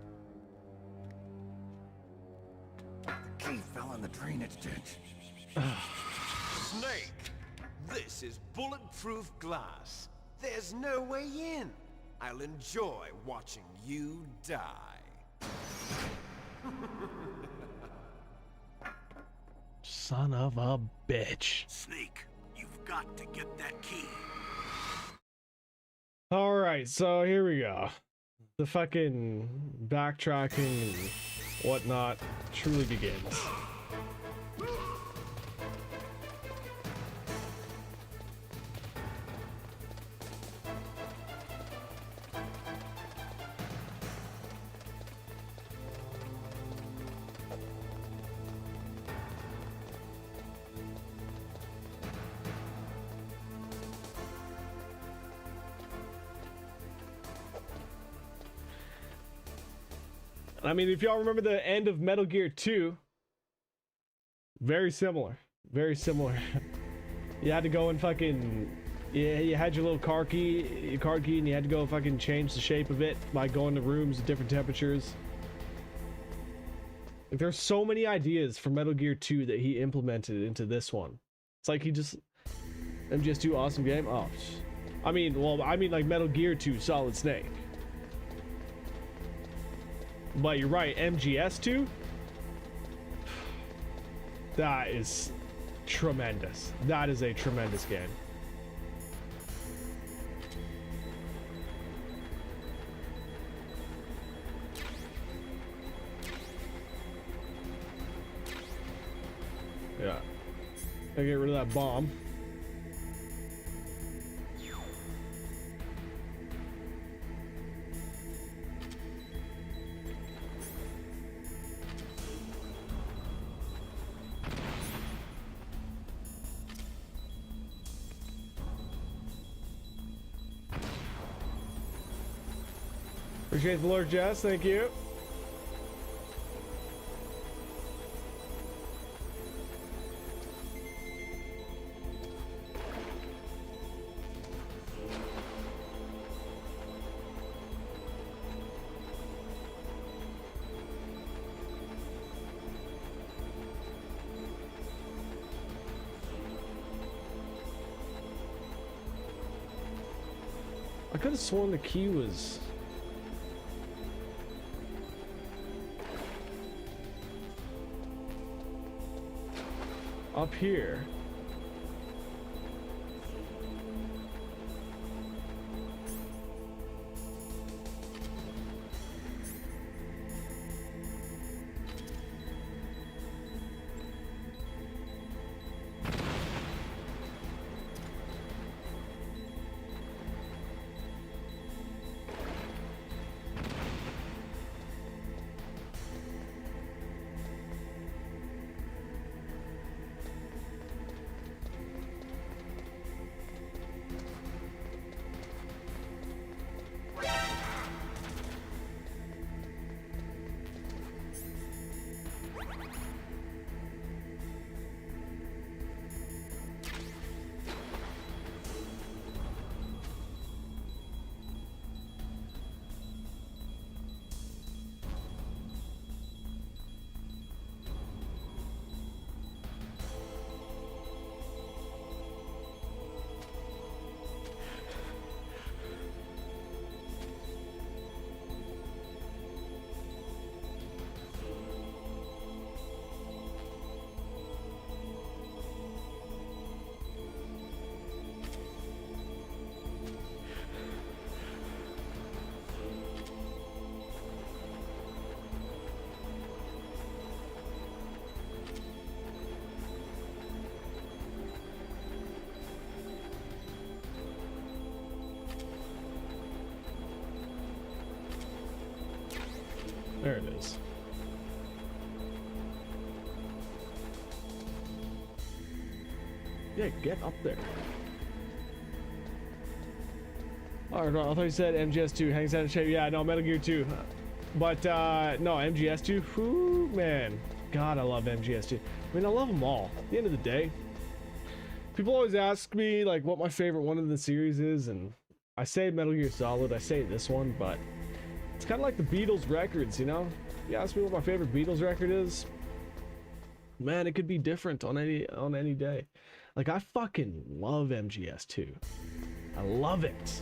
The key fell in the drainage ditch. Snake, this is bulletproof glass. There's no way in. I'll enjoy watching you die. Son of a bitch. Snake, you've got to get that key. All right, so here we go. The fucking backtracking and whatnot truly begins. I mean, if y'all remember the end of Metal Gear 2, very similar. Very similar. You had to go and fucking... Yeah, you had your little car key, and you had to go fucking change the shape of it by going to rooms at different temperatures. Like, there's so many ideas from Metal Gear 2 that he implemented into this one. It's like he just... MGS2, awesome game? Oh, I mean like Metal Gear 2, Solid Snake. But you're right, MGS2? That is tremendous. That is a tremendous game. Yeah. Gotta get rid of that bomb. Appreciate the Lord Jess, thank you. I could have sworn the key was... up here. There it is. Yeah, get up there. Alright, I thought you said MGS2 hangs out of shape. Yeah, no, Metal Gear 2. But, no, MGS2, whoo, man. God, I love MGS2. I mean, I love them all. At the end of the day, people always ask me, like, what my favorite one in the series is, and I say Metal Gear Solid, I say this one, but it's kind of like the Beatles records, you know? You ask me what my favorite Beatles record is, man, it could be different on any day. Like, I fucking love MGS2. I love it.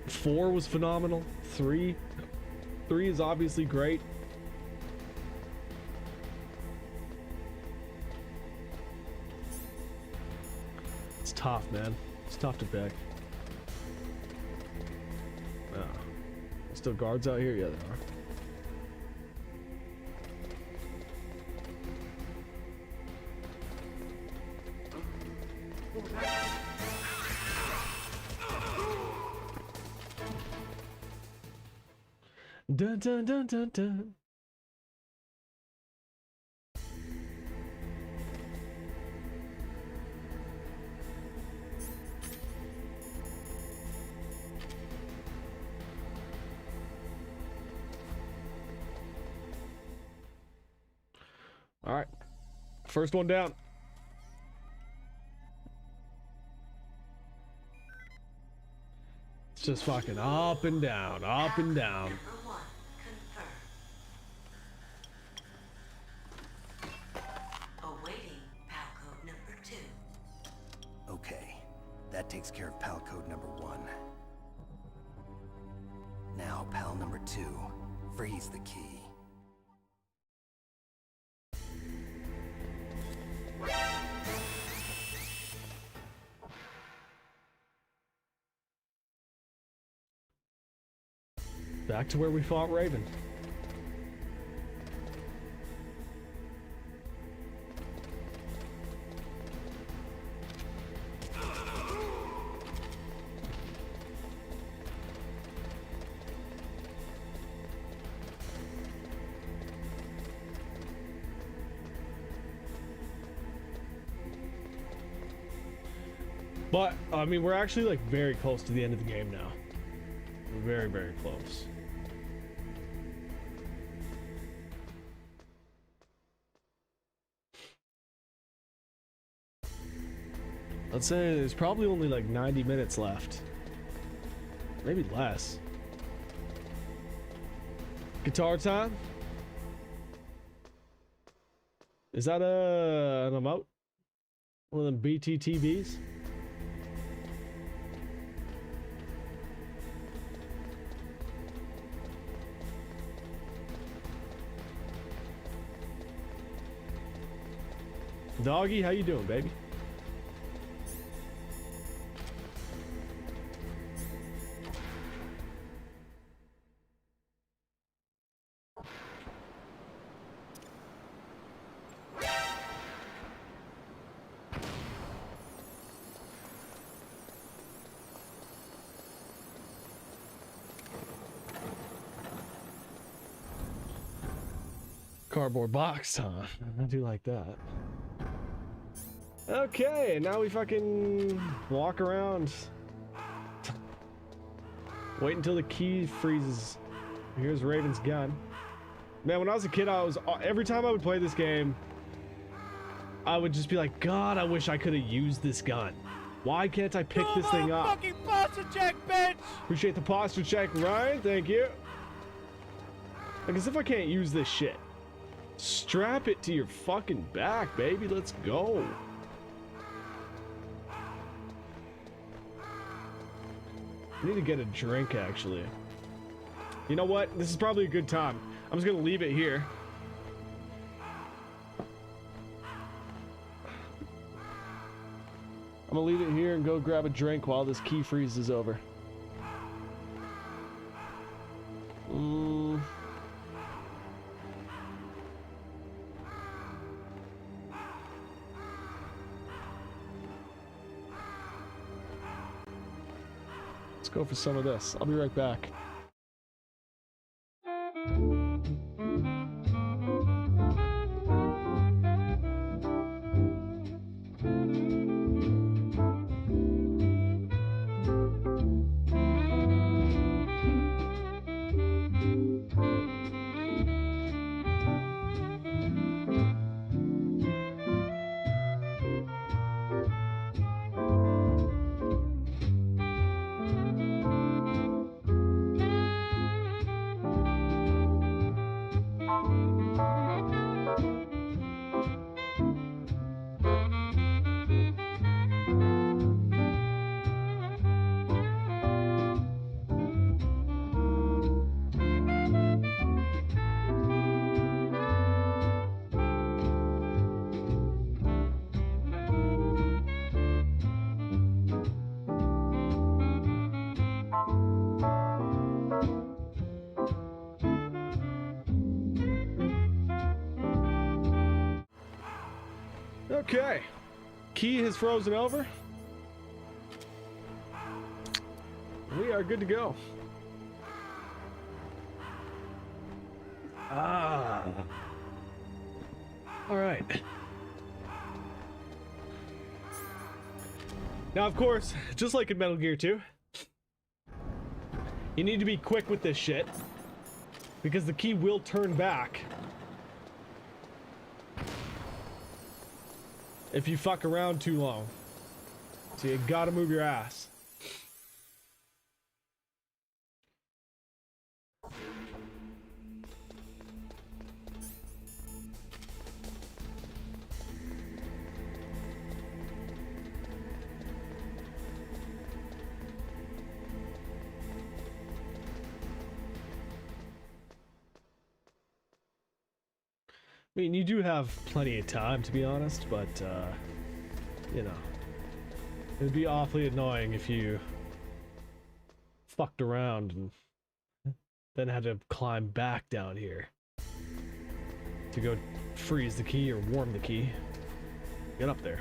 4 was phenomenal. 3 is obviously great. It's tough, man. It's tough to pick. Still guards out here? Yeah, there are. Dun dun dun dun dun. All right, first one down. It's just fucking up and down, up and down. Okay, that takes care of pal code number 1. Now, pal number 2, freeze the key. Back to where we fought Raven. But, I mean, we're actually, like, very close to the end of the game now. We're very, very close. Let's say there's probably only, like, 90 minutes left. Maybe less. Guitar time? Is that an emote? One of them BTTBs? Doggy, how you doing, baby? Cardboard box, huh? I do like that. Okay, now we fucking walk around. Wait until the key freezes. Here's Raven's gun. Man, when I was a kid, every time I would play this game, I would just be like, God, I wish I could have used this gun. Why can't I pick this thing up? Fucking posture check, bitch! Appreciate the posture check, Ryan. Thank you. Like, as if I can't use this shit. Strap it to your fucking back, baby. Let's go. I need to get a drink, actually. You know what? This is probably a good time. I'm just gonna leave it here. I'm gonna leave it here and go grab a drink while this key freeze is over. Let's go for some of this. I'll be right back. Okay. Key has frozen over. We are good to go. Ah. All right. Now, of course, just like in Metal Gear 2, you need to be quick with this shit, because the key will turn back if you fuck around too long. So you gotta move your ass. I mean, you do have plenty of time, to be honest, but, you know, it'd be awfully annoying if you fucked around and then had to climb back down here to go freeze the key or warm the key. Get up there.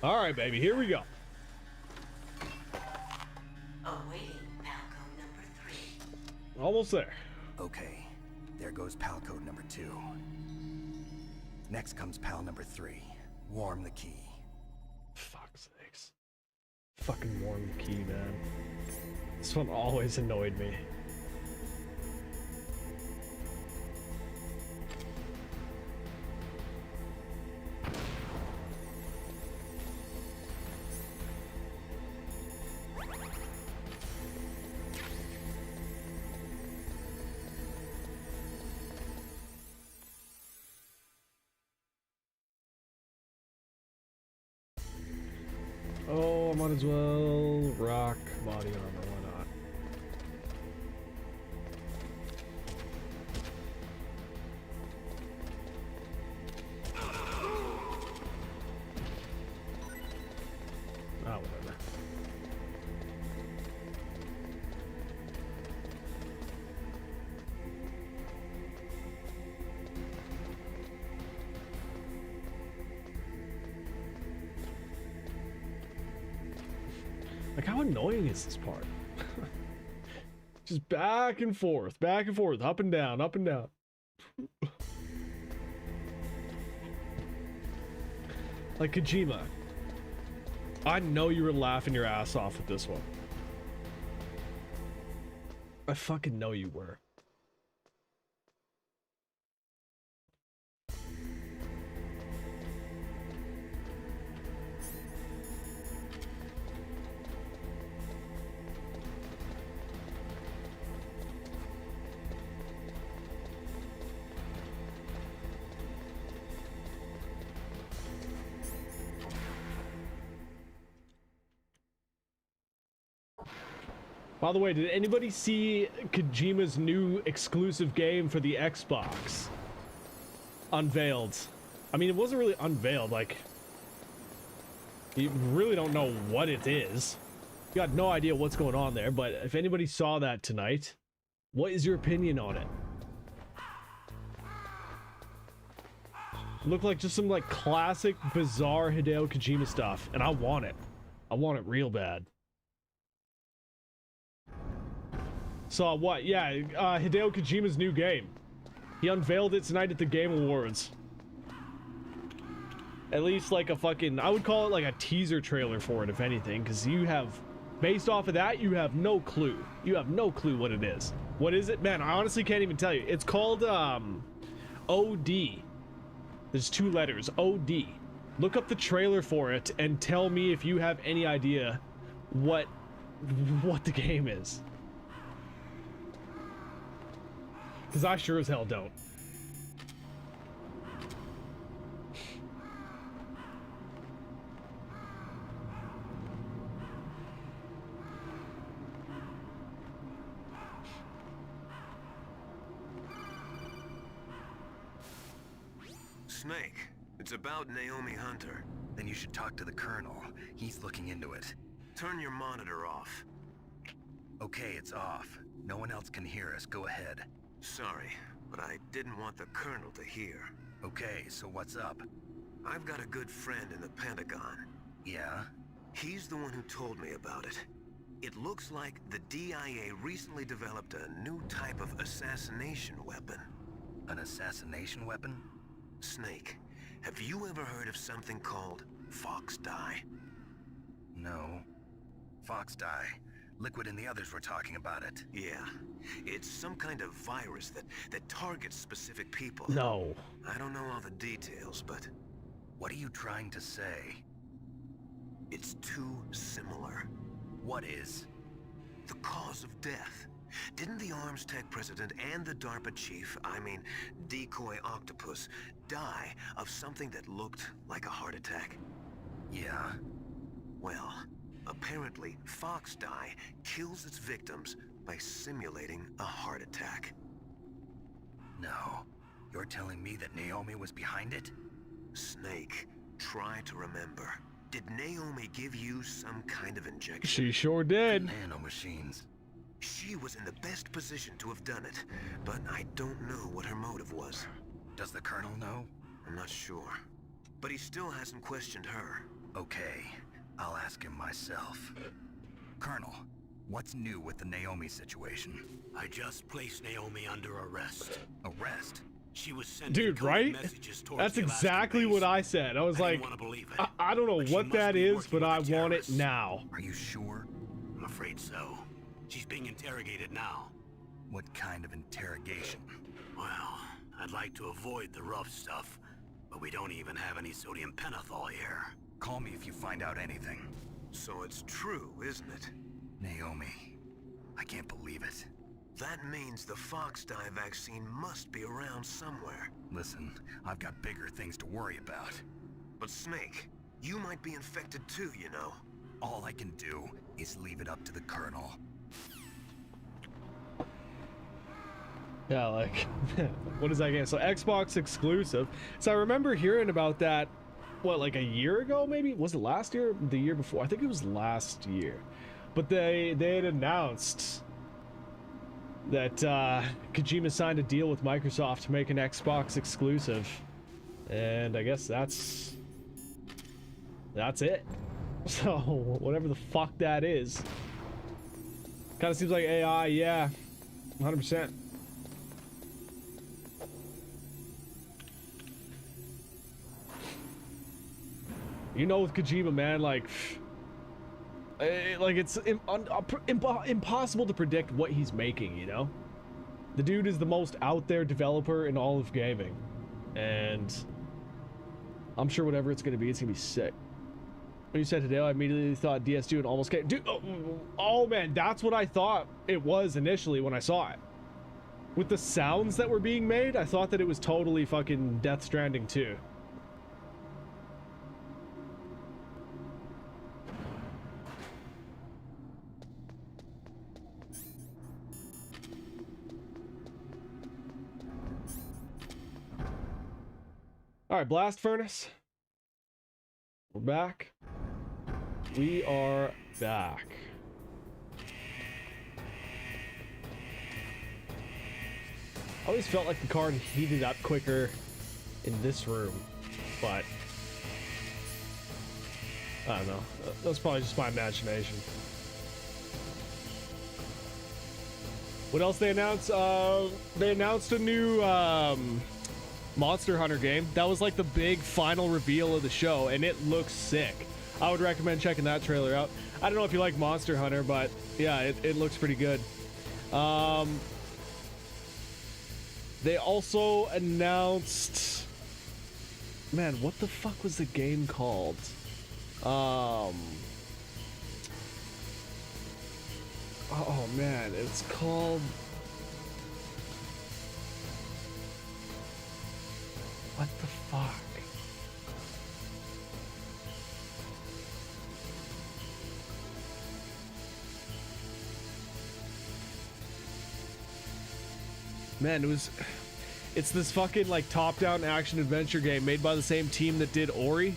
All right, baby, here we go. Awaiting Palco number 3. Almost there. Okay, there goes pal code number 2. Next comes pal number 3. Warm the key. Fuck's sakes. Fucking warm the key, man. This one always annoyed me. Oh, I might as well rock body armor, why not? Ah, whatever. Like, how annoying is this part? Just back and forth, up and down, up and down. Like Kojima, I know you were laughing your ass off with this one. I fucking know you were. By the way, did anybody see Kojima's new exclusive game for the Xbox unveiled? I mean, it wasn't really unveiled, like, you really don't know what it is. You got no idea what's going on there, but if anybody saw that tonight, what is your opinion on it? It looked like just some, like, classic, bizarre Hideo Kojima stuff, and I want it. I want it real bad. Saw what? Yeah, Hideo Kojima's new game. He unveiled it tonight at the Game Awards. At least like a fucking, I would call it like a teaser trailer for it, if anything, because you have, based off of that, you have no clue. You have no clue what it is. What is it? Man, I honestly can't even tell you. It's called OD. There's 2 letters, OD. Look up the trailer for it and tell me if you have any idea what the game is. Because I sure as hell don't. Snake, it's about Naomi Hunter. Then you should talk to the Colonel. He's looking into it. Turn your monitor off. Okay, it's off. No one else can hear us. Go ahead. Sorry, but I didn't want the Colonel to hear. Okay, so what's up? I've got a good friend in the Pentagon. Yeah? He's the one who told me about it. It looks like the DIA recently developed a new type of assassination weapon. An assassination weapon? Snake, have you ever heard of something called Fox Dye? No. Fox Dye. Liquid and the others were talking about it. Yeah. It's some kind of virus that targets specific people. No. I don't know all the details, but... What are you trying to say? It's too similar. What is? The cause of death. Didn't the Arms Tech president and the DARPA chief, I mean, Decoy Octopus, die of something that looked like a heart attack? Yeah. Well, apparently Fox Dye kills its victims by simulating a heart attack. No. You're telling me that Naomi was behind it? Snake, try to remember. Did Naomi give you some kind of injection? She sure did. Nanomachines. She was in the best position to have done it, but I don't know what her motive was. Does the Colonel know? I'm not sure. But he still hasn't questioned her. Okay, I'll ask him myself. Colonel, what's new with the Naomi situation? I just placed Naomi under arrest. Arrest? She was sending Dude, right? messages towards That's the Alaskan exactly base. what I said. I was like, didn't want to believe it, I don't know but she what must that be is, working but with I the want it terrorists. now. Are you sure? I'm afraid so. She's being interrogated now. What kind of interrogation? Well, I'd like to avoid the rough stuff, but we don't even have any sodium pentothal here. Call me if you find out anything. So it's true, isn't it? Naomi, I can't believe it. That means the Fox Dye vaccine must be around somewhere. Listen, I've got bigger things to worry about. But Snake, you might be infected too, you know. All I can do is leave it up to the Colonel. Yeah, like, what is that game? So Xbox exclusive. So I remember hearing about that, what, like a year ago maybe? Was it last year? The year before? I think it was last year. But they had announced that Kojima signed a deal with Microsoft to make an Xbox exclusive. And I guess that's it. So, whatever the fuck that is. Kind of seems like AI, yeah. 100%. You know, with Kojima, man, like it's impossible to predict what he's making, you know? The dude is the most out there developer in all of gaming. And I'm sure whatever it's gonna be sick. When you said today, I immediately thought DS2 and almost came. Dude, oh man, that's what I thought it was initially when I saw it. With the sounds that were being made, I thought that it was totally fucking Death Stranding 2. All right, Blast Furnace. We're back. We are back. I always felt like the card heated up quicker in this room, but I don't know. That's probably just my imagination. What else they announced? They announced a new Monster Hunter game. That was like the big final reveal of the show, and it looks sick. I would recommend checking that trailer out. I don't know if you like Monster Hunter, but yeah, it looks pretty good. They also announced... Man, what the fuck was the game called? Oh man, it's called... What the fuck? Man, it's this fucking like top-down action adventure game made by the same team that did Ori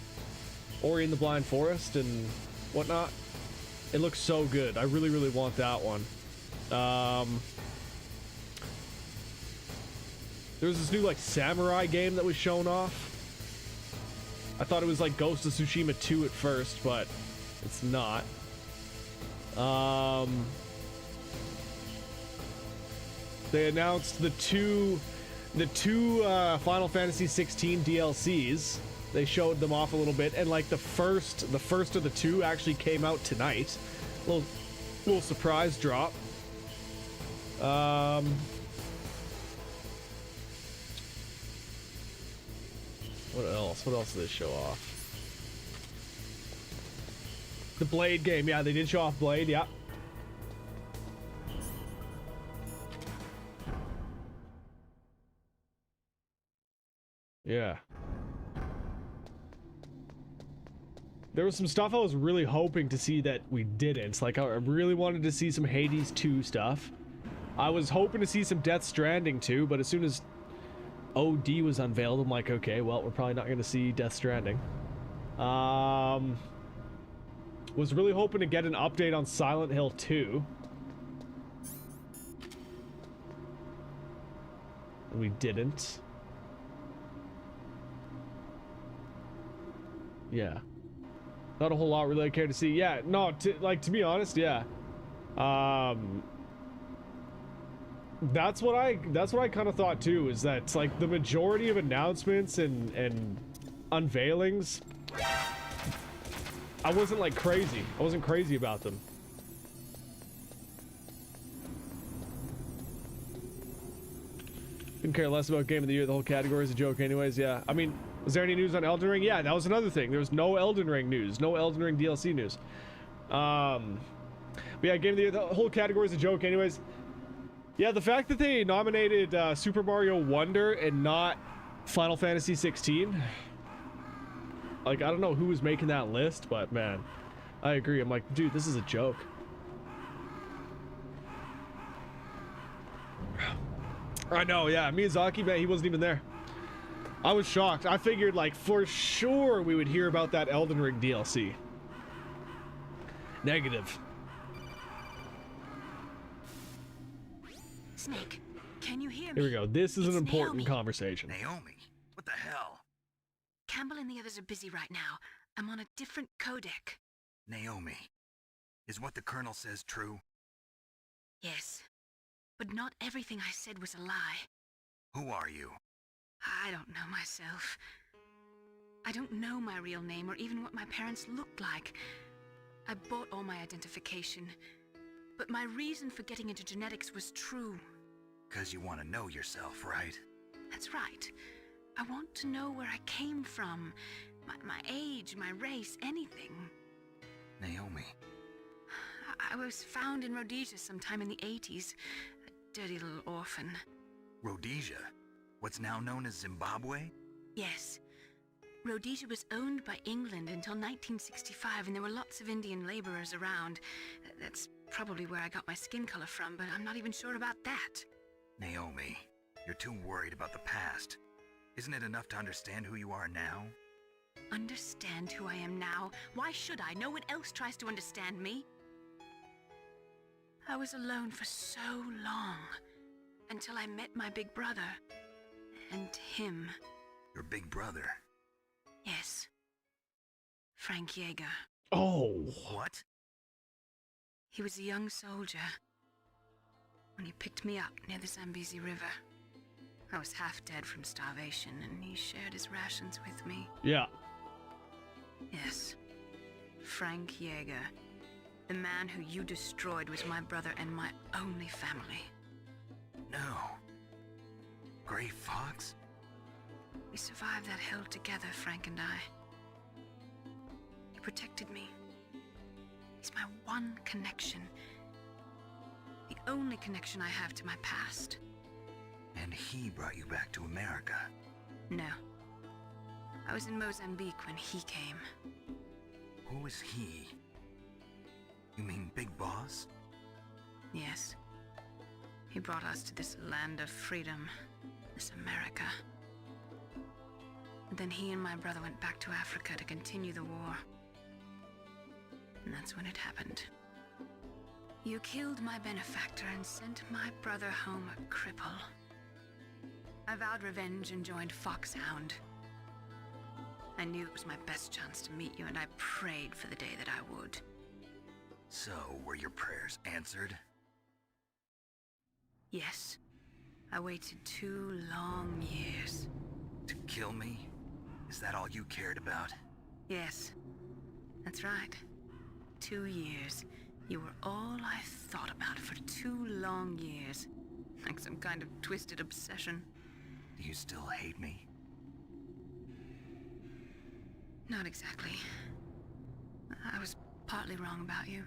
and the Blind Forest and whatnot. It looks so good. I really, really want that one. There was this new like samurai game that was shown off. I thought it was like Ghost of Tsushima 2 at first, but it's not. They announced the two Final Fantasy 16 DLCs. They showed them off a little bit, and like the first of the two actually came out tonight. Little surprise drop. What else? What else did they show off? The Blade game. Yeah, they did show off Blade. Yeah. Yeah. There was some stuff I was really hoping to see that we didn't. Like, I really wanted to see some Hades 2 stuff. I was hoping to see some Death Stranding too, but as soon as OD was unveiled, I'm like, okay, well, we're probably not going to see Death Stranding. Was really hoping to get an update on Silent Hill 2. And we didn't. Yeah. Not a whole lot really I care to see. Yeah, no, to be honest, yeah. That's what I kind of thought too, is that like the majority of announcements and unveilings, I wasn't like crazy. I wasn't crazy about them. Couldn't care less about Game of the Year. The whole category is a joke anyways. Yeah, I mean, was there any news on Elden Ring? Yeah, that was another thing. There was no Elden Ring news, no Elden Ring DLC news. But yeah, Game of the Year, the whole category is a joke anyways. Yeah, the fact that they nominated Super Mario Wonder and not Final Fantasy 16, like, I don't know who was making that list, but man, I agree. I'm like, dude, this is a joke. I know, yeah, Miyazaki, man, he wasn't even there. I was shocked. I figured, like, for sure we would hear about that Elden Ring DLC. Negative. Snake, can you hear me? Here we go. This is It's an important Naomi. conversation. Naomi, what the hell? Campbell and the others are busy right now. I'm on a different codec. Naomi, is what the Colonel says true? Yes, but not everything I said was a lie. Who are you? I don't know myself. I don't know my real name or even what my parents looked like. I bought all my identification, but my reason for getting into genetics was true. 'Cause you want to know yourself, right? That's right. I want to know where I came from, my age, my race, anything. Naomi. I was found in Rhodesia sometime in the 80s. A dirty little orphan. Rhodesia? What's now known as Zimbabwe? Yes. Rhodesia was owned by England until 1965, and there were lots of Indian laborers around. That's probably where I got my skin color from, but I'm not even sure about that. Naomi, you're too worried about the past. Isn't it enough to understand who you are now? Understand who I am now? Why should I? No one else tries to understand me. I was alone for so long, until I met my big brother. And him. Your big brother? Yes. Frank Yeager. Oh. What? He was a young soldier. when he picked me up near the Zambezi River. I was half dead from starvation, and he shared his rations with me. Yeah. Yes. Frank Yeager. The man who you destroyed was my brother and my only family. No. Gray Fox? We survived that hell together, Frank and I. He protected me. He's my one connection. The only connection I have to my past. And he brought you back to America? No. I was in Mozambique when he came. Who was he? You mean Big Boss? Yes. He brought us to this land of freedom, this America. And then he and my brother went back to Africa to continue the war. And that's when it happened. You killed my benefactor and sent my brother home a cripple. I vowed revenge and joined Foxhound. I knew it was my best chance to meet you, and I prayed for the day that I would. So, were your prayers answered? Yes. I waited 2 long years. To kill me? Is that all you cared about? Yes. That's right. 2 years. You were all I thought about for 2 long years. Like some kind of twisted obsession. Do you still hate me? Not exactly. I was partly wrong about you.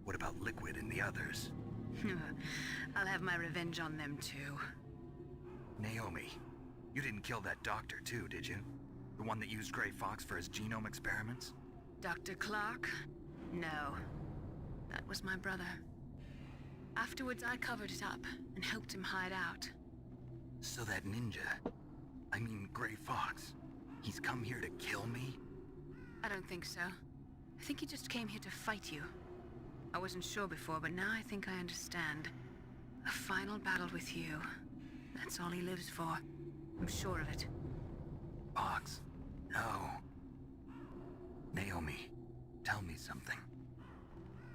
What about Liquid and the others? I'll have my revenge on them too. Naomi, you didn't kill that doctor too, did you? The one that used Gray Fox for his genome experiments? Dr. Clark? No. That was my brother. Afterwards, I covered it up and helped him hide out. So that ninja, I mean Gray Fox, he's come here to kill me? I don't think so. I think he just came here to fight you. I wasn't sure before, but now I think I understand. A final battle with you. That's all he lives for. I'm sure of it. Fox, no. Naomi, tell me something.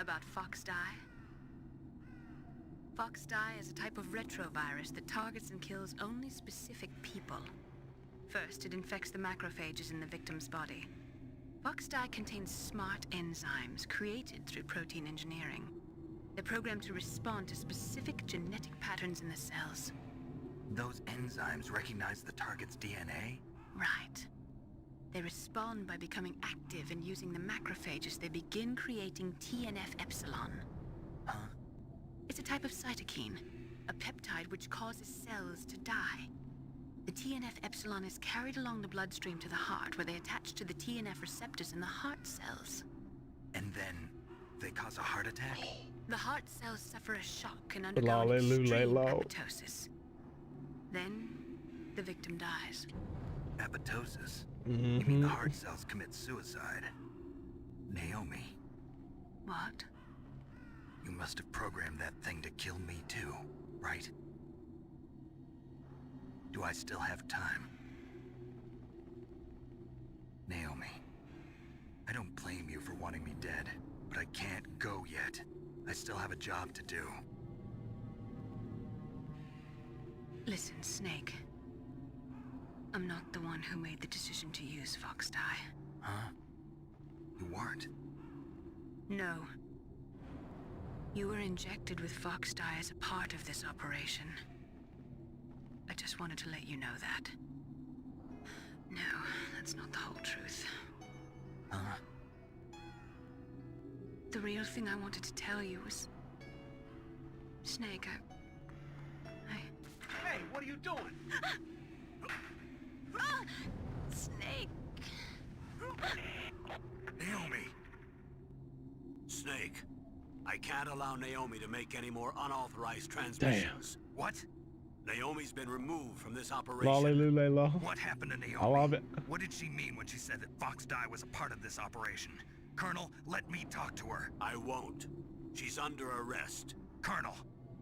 About Fox Die? Fox Die is a type of retrovirus that targets and kills only specific people. First, it infects the macrophages in the victim's body. Fox Die contains smart enzymes created through protein engineering. They're programmed to respond to specific genetic patterns in the cells. Those enzymes recognize the target's DNA? Right. They respond by becoming active and using the macrophages. They begin creating TNF-epsilon. Huh? It's a type of cytokine, a peptide which causes cells to die. The TNF-epsilon is carried along the bloodstream to the heart, where they attach to the TNF receptors in the heart cells. And then they cause a heart attack? The heart cells suffer a shock and undergo an extreme apoptosis. Then, the victim dies. Apoptosis? You mean the heart cells commit suicide? Naomi. What? You must have programmed that thing to kill me too, right? Do I still have time? Naomi, I don't blame you for wanting me dead, but I can't go yet. I still have a job to do. Listen, Snake. I'm not the one who made the decision to use Fox Die. Huh? You weren't? No. You were injected with Fox Die as a part of this operation. I just wanted to let you know that. No, that's not the whole truth. Huh? The real thing I wanted to tell you was... Snake, Hey, what are you doing? Snake! Naomi! Snake, I can't allow Naomi to make any more unauthorized transmissions. Damn. What? Naomi's been removed from this operation. What happened to Naomi? I love it. What did she mean when she said that Fox Die was a part of this operation? Colonel, let me talk to her. I won't. She's under arrest. Colonel,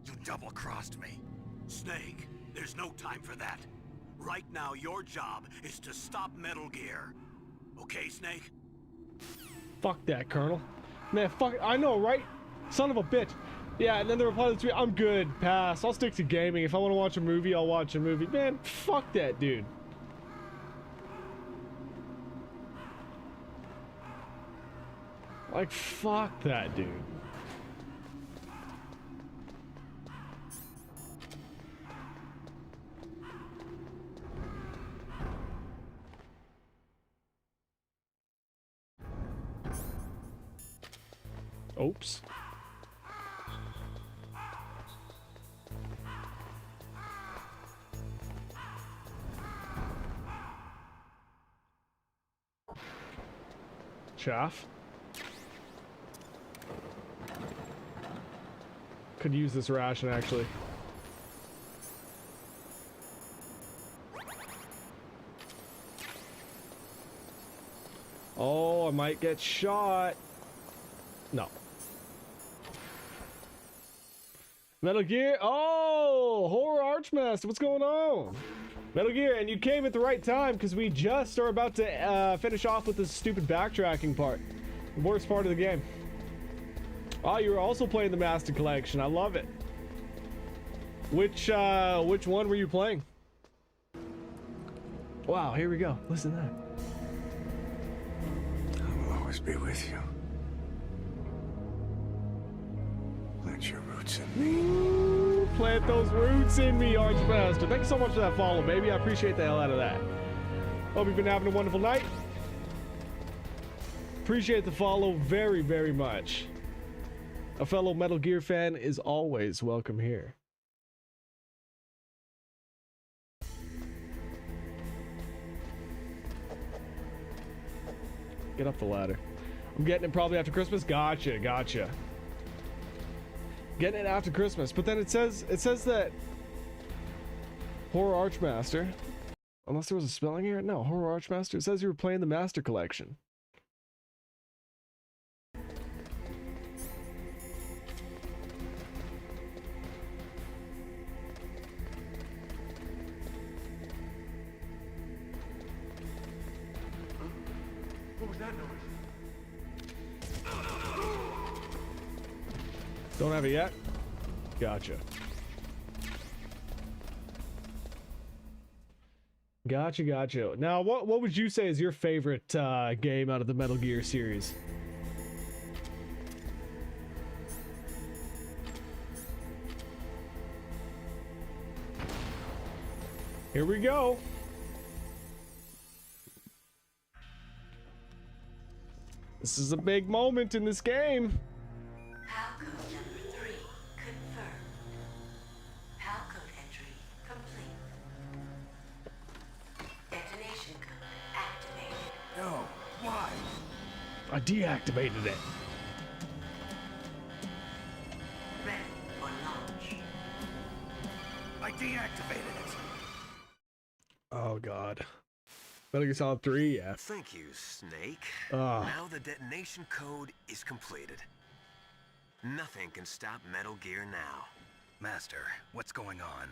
you double-crossed me. Snake, there's no time for that. Right now, your job is to stop Metal Gear. Okay, Snake? Fuck that, Colonel. Man, fuck it. I know, right? Son of a bitch. Yeah, and then the reply to the tweet, I'm good, pass. I'll stick to gaming. If I want to watch a movie, I'll watch a movie. Man, fuck that dude. Like, fuck that dude. Oops. Chaff. Could use this ration actually. Oh, I might get shot. No. Metal Gear. Oh, Horror Archmaster. What's going on? Metal Gear, and you came at the right time because we just are about to finish off with this stupid backtracking part. The worst part of the game. Oh, you were also playing the Master Collection. I love it. Which one were you playing? Wow, here we go. Listen to that. I will always be with you. Plant your roots in me. Ooh, plant those roots in me, Archmaster. Thank you so much for that follow, baby. I appreciate the hell out of that. Hope you've been having a wonderful night. Appreciate the follow very, very much. A fellow Metal Gear fan is always welcome here. Get up the ladder. I'm getting it probably after Christmas. Gotcha, gotcha. Getting it after Christmas, but then it says that Horror Archmaster, unless there was a spelling here, no, Horror Archmaster. It says you were playing the Master Collection. What was that noise? Don't have it yet? Gotcha. Gotcha, gotcha. Now, what would you say is your favorite game out of the Metal Gear series? Here we go. This is a big moment in this game. Halcode number 3 confirmed. Halcode entry complete. Detonation code activated. No, why? I deactivated it. Ready for launch. I deactivated it. Oh god. Metal Gear Solid 3, yeah. Thank you, Snake. Ah. Now the detonation code is completed. Nothing can stop Metal Gear now. Master, what's going on?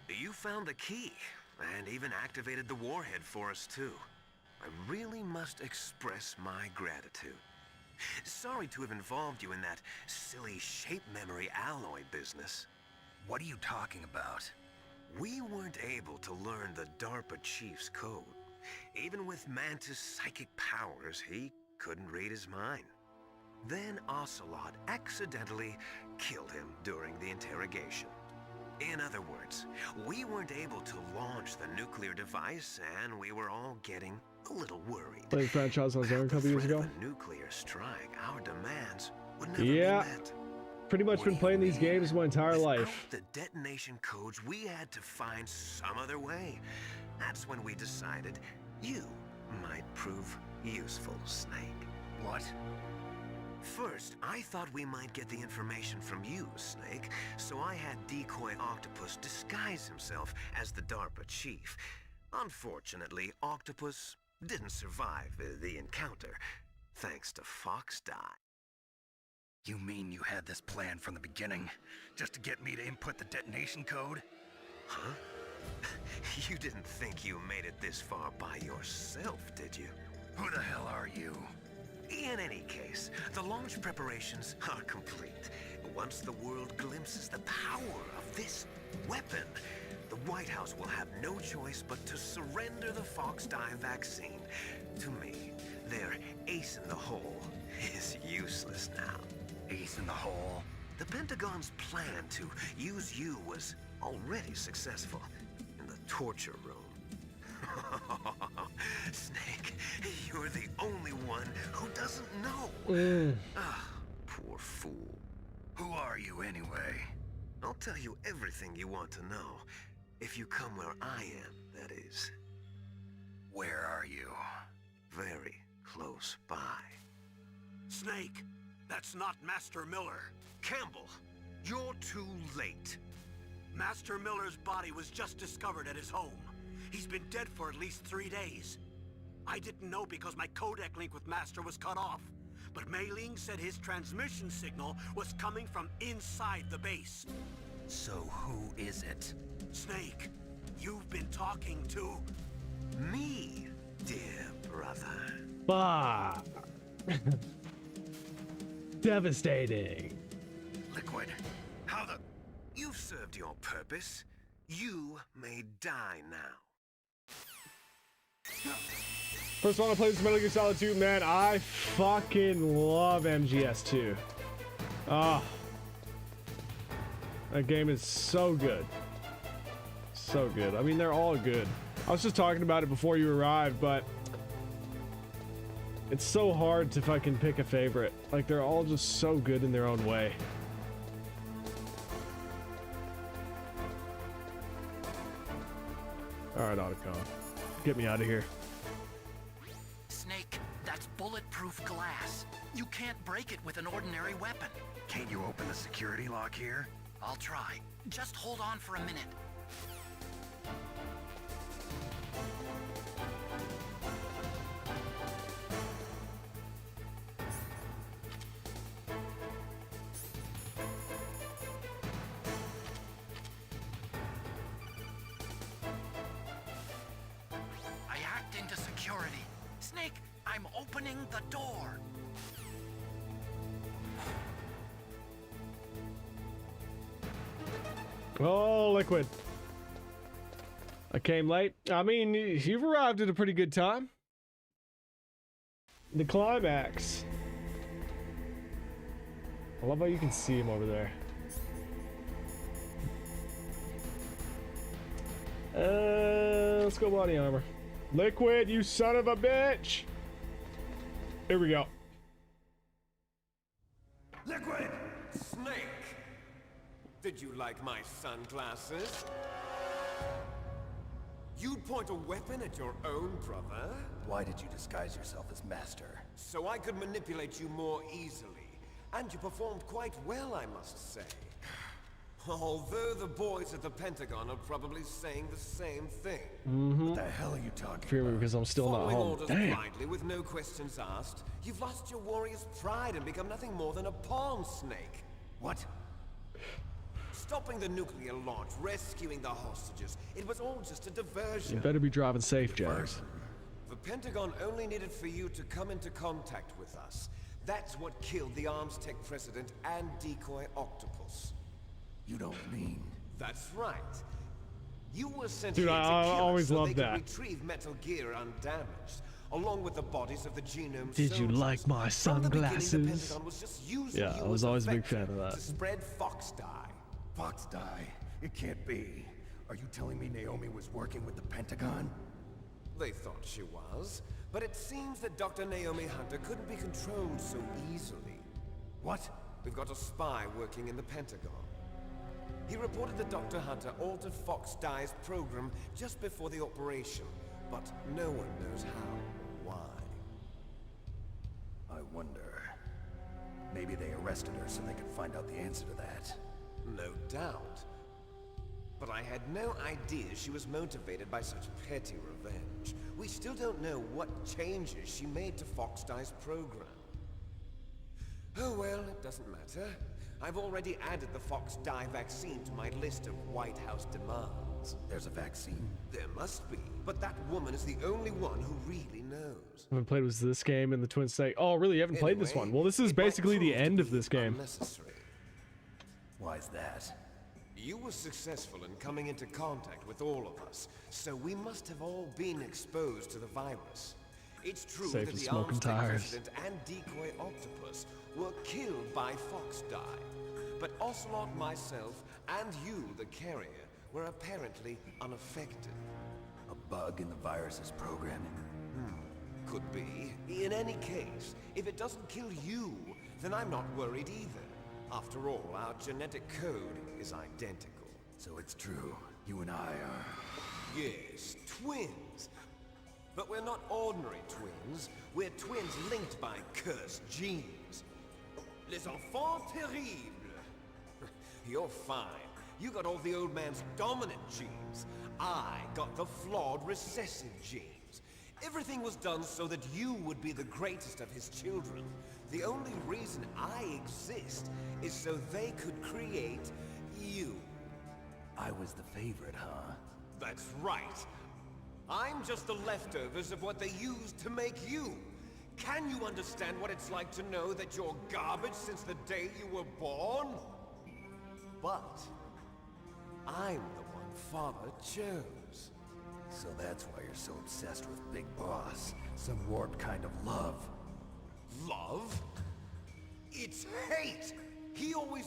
You found the key, and even activated the warhead for us too. I really must express my gratitude. Sorry to have involved you in that silly shape memory alloy business. What are you talking about? We weren't able to learn the DARPA chief's code. Even with Mantis' psychic powers, he couldn't read his mind. Then Ocelot accidentally killed him during the interrogation. In other words, we weren't able to launch the nuclear device, and we were all getting a little worried. Played franchise on his own a couple years ago. A nuclear strike, our demands would never Yeah. be met. Pretty much been playing these games my entire life. The detonation codes, we had to find some other way. That's when we decided you might prove useful, Snake. What? First, I thought we might get the information from you, Snake, so I had Decoy Octopus disguise himself as the DARPA chief. Unfortunately, Octopus didn't survive the encounter, thanks to Fox Die. You mean you had this plan from the beginning, just to get me to input the detonation code? Huh? You didn't think you made it this far by yourself, did you? Who the hell are you? In any case, the launch preparations are complete. once the world glimpses the power of this weapon, the White House will have no choice but to surrender the Fox dye vaccine to me. Their ace in the hole is useless now. Ace in the hole? The Pentagon's plan to use you was already successful in the torture room. Snake, you're the only one who doesn't know. Ah, poor fool. Who are you anyway? I'll tell you everything you want to know. If you come where I am, that is. Where are you? Very close by. Snake, that's not Master Miller. Campbell, you're too late. Master Miller's body was just discovered at his home. He's been dead for at least 3 days. I didn't know because my codec link with Master was cut off. But Mei Ling said his transmission signal was coming from inside the base. So who is it? Snake, you've been talking to... Me, dear brother. Bah. Devastating. Liquid, how the... You've served your purpose. You may die now. First one I played was Metal Gear Solid 2, man. I fucking love MGS2. Ah. That game is so good. So good. I mean, they're all good. I was just talking about it before you arrived, but it's so hard to fucking pick a favorite. Like, they're all just so good in their own way. Alright, Otacon. Get me out of here. Snake, that's bulletproof glass. You can't break it with an ordinary weapon. Can't you open the security lock here? I'll try. Just hold on for a minute. I hacked into security. Snake, I'm opening the door. Oh, Liquid. I came late. I mean, you've arrived at a pretty good time. The climax. I love how you can see him over there. Let's go body armor. Liquid, you son of a bitch! Here we go. Liquid! Snake! Did you like my sunglasses? You'd point a weapon at your own brother? Why did you disguise yourself as Master? So I could manipulate you more easily. And you performed quite well, I must say. Although the boys at the Pentagon are probably saying the same thing. What the hell are you talking Fear me about? because I'm still not Following home. orders Damn. blindly with no questions asked, you've lost your warrior's pride and become nothing more than a pawn, Snake. What? Stopping the nuclear launch, rescuing the hostages, it was all just a diversion. You better be driving safe, Jax. The Pentagon only needed for you to come into contact with us. That's what killed the Arms Tech president and decoy Octopus. You don't mean... That's right. You were sent Dude, here to I kill always us so loved they that. could retrieve Metal Gear undamaged, along with the bodies of the genome Did you soldiers. like my From the beginning, the sunglasses? Pentagon was just using Yeah, you I was as a always a big vector fan of that. To spread Fox dye. Fox die? It can't be. Are you telling me Naomi was working with the Pentagon? They thought she was, but it seems that Dr. Naomi Hunter couldn't be controlled so easily. What? We've got a spy working in the Pentagon. He reported that Dr. Hunter altered Fox Dye's program just before the operation, but no one knows how or why. I wonder... Maybe they arrested her so they could find out the answer to that. No doubt. But I had no idea she was motivated by such petty revenge. We still don't know what changes she made to Fox Dye's program. Oh well, it doesn't matter. I've already added the Fox Dye vaccine to my list of White House demands. There's a vaccine? There must be, but that woman is the only one who really knows. I haven't played was this game and the Twin Snake. Oh, really? You haven't played this Anyway, one? Well, this is it might basically the prove to end of be this game. unnecessary. Why's that? You were successful in coming into contact with all of us, so we must have all been exposed to the virus. It's true Safe that as the smoking Armstead tires. president and decoy octopus were killed by Fox Die. But Ocelot, myself, and you, the carrier, were apparently unaffected. A bug in the virus's programming? Could be. In any case, if it doesn't kill you, then I'm not worried either. After all, our genetic code is identical. So it's true. You and I are... Yes, twins. But we're not ordinary twins. We're twins linked by cursed genes. Les enfants terribles. You're fine. You got all the old man's dominant genes. I got the flawed recessive genes. Everything was done so that you would be the greatest of his children. The only reason I exist is so they could create you. I was the favorite, huh? That's right. I'm just the leftovers of what they used to make you. Can you understand what it's like to know that you're garbage since the day you were born? But I'm the one Father chose. So that's why you're so obsessed with Big Boss. Some warped kind of love. Love? It's hate! He always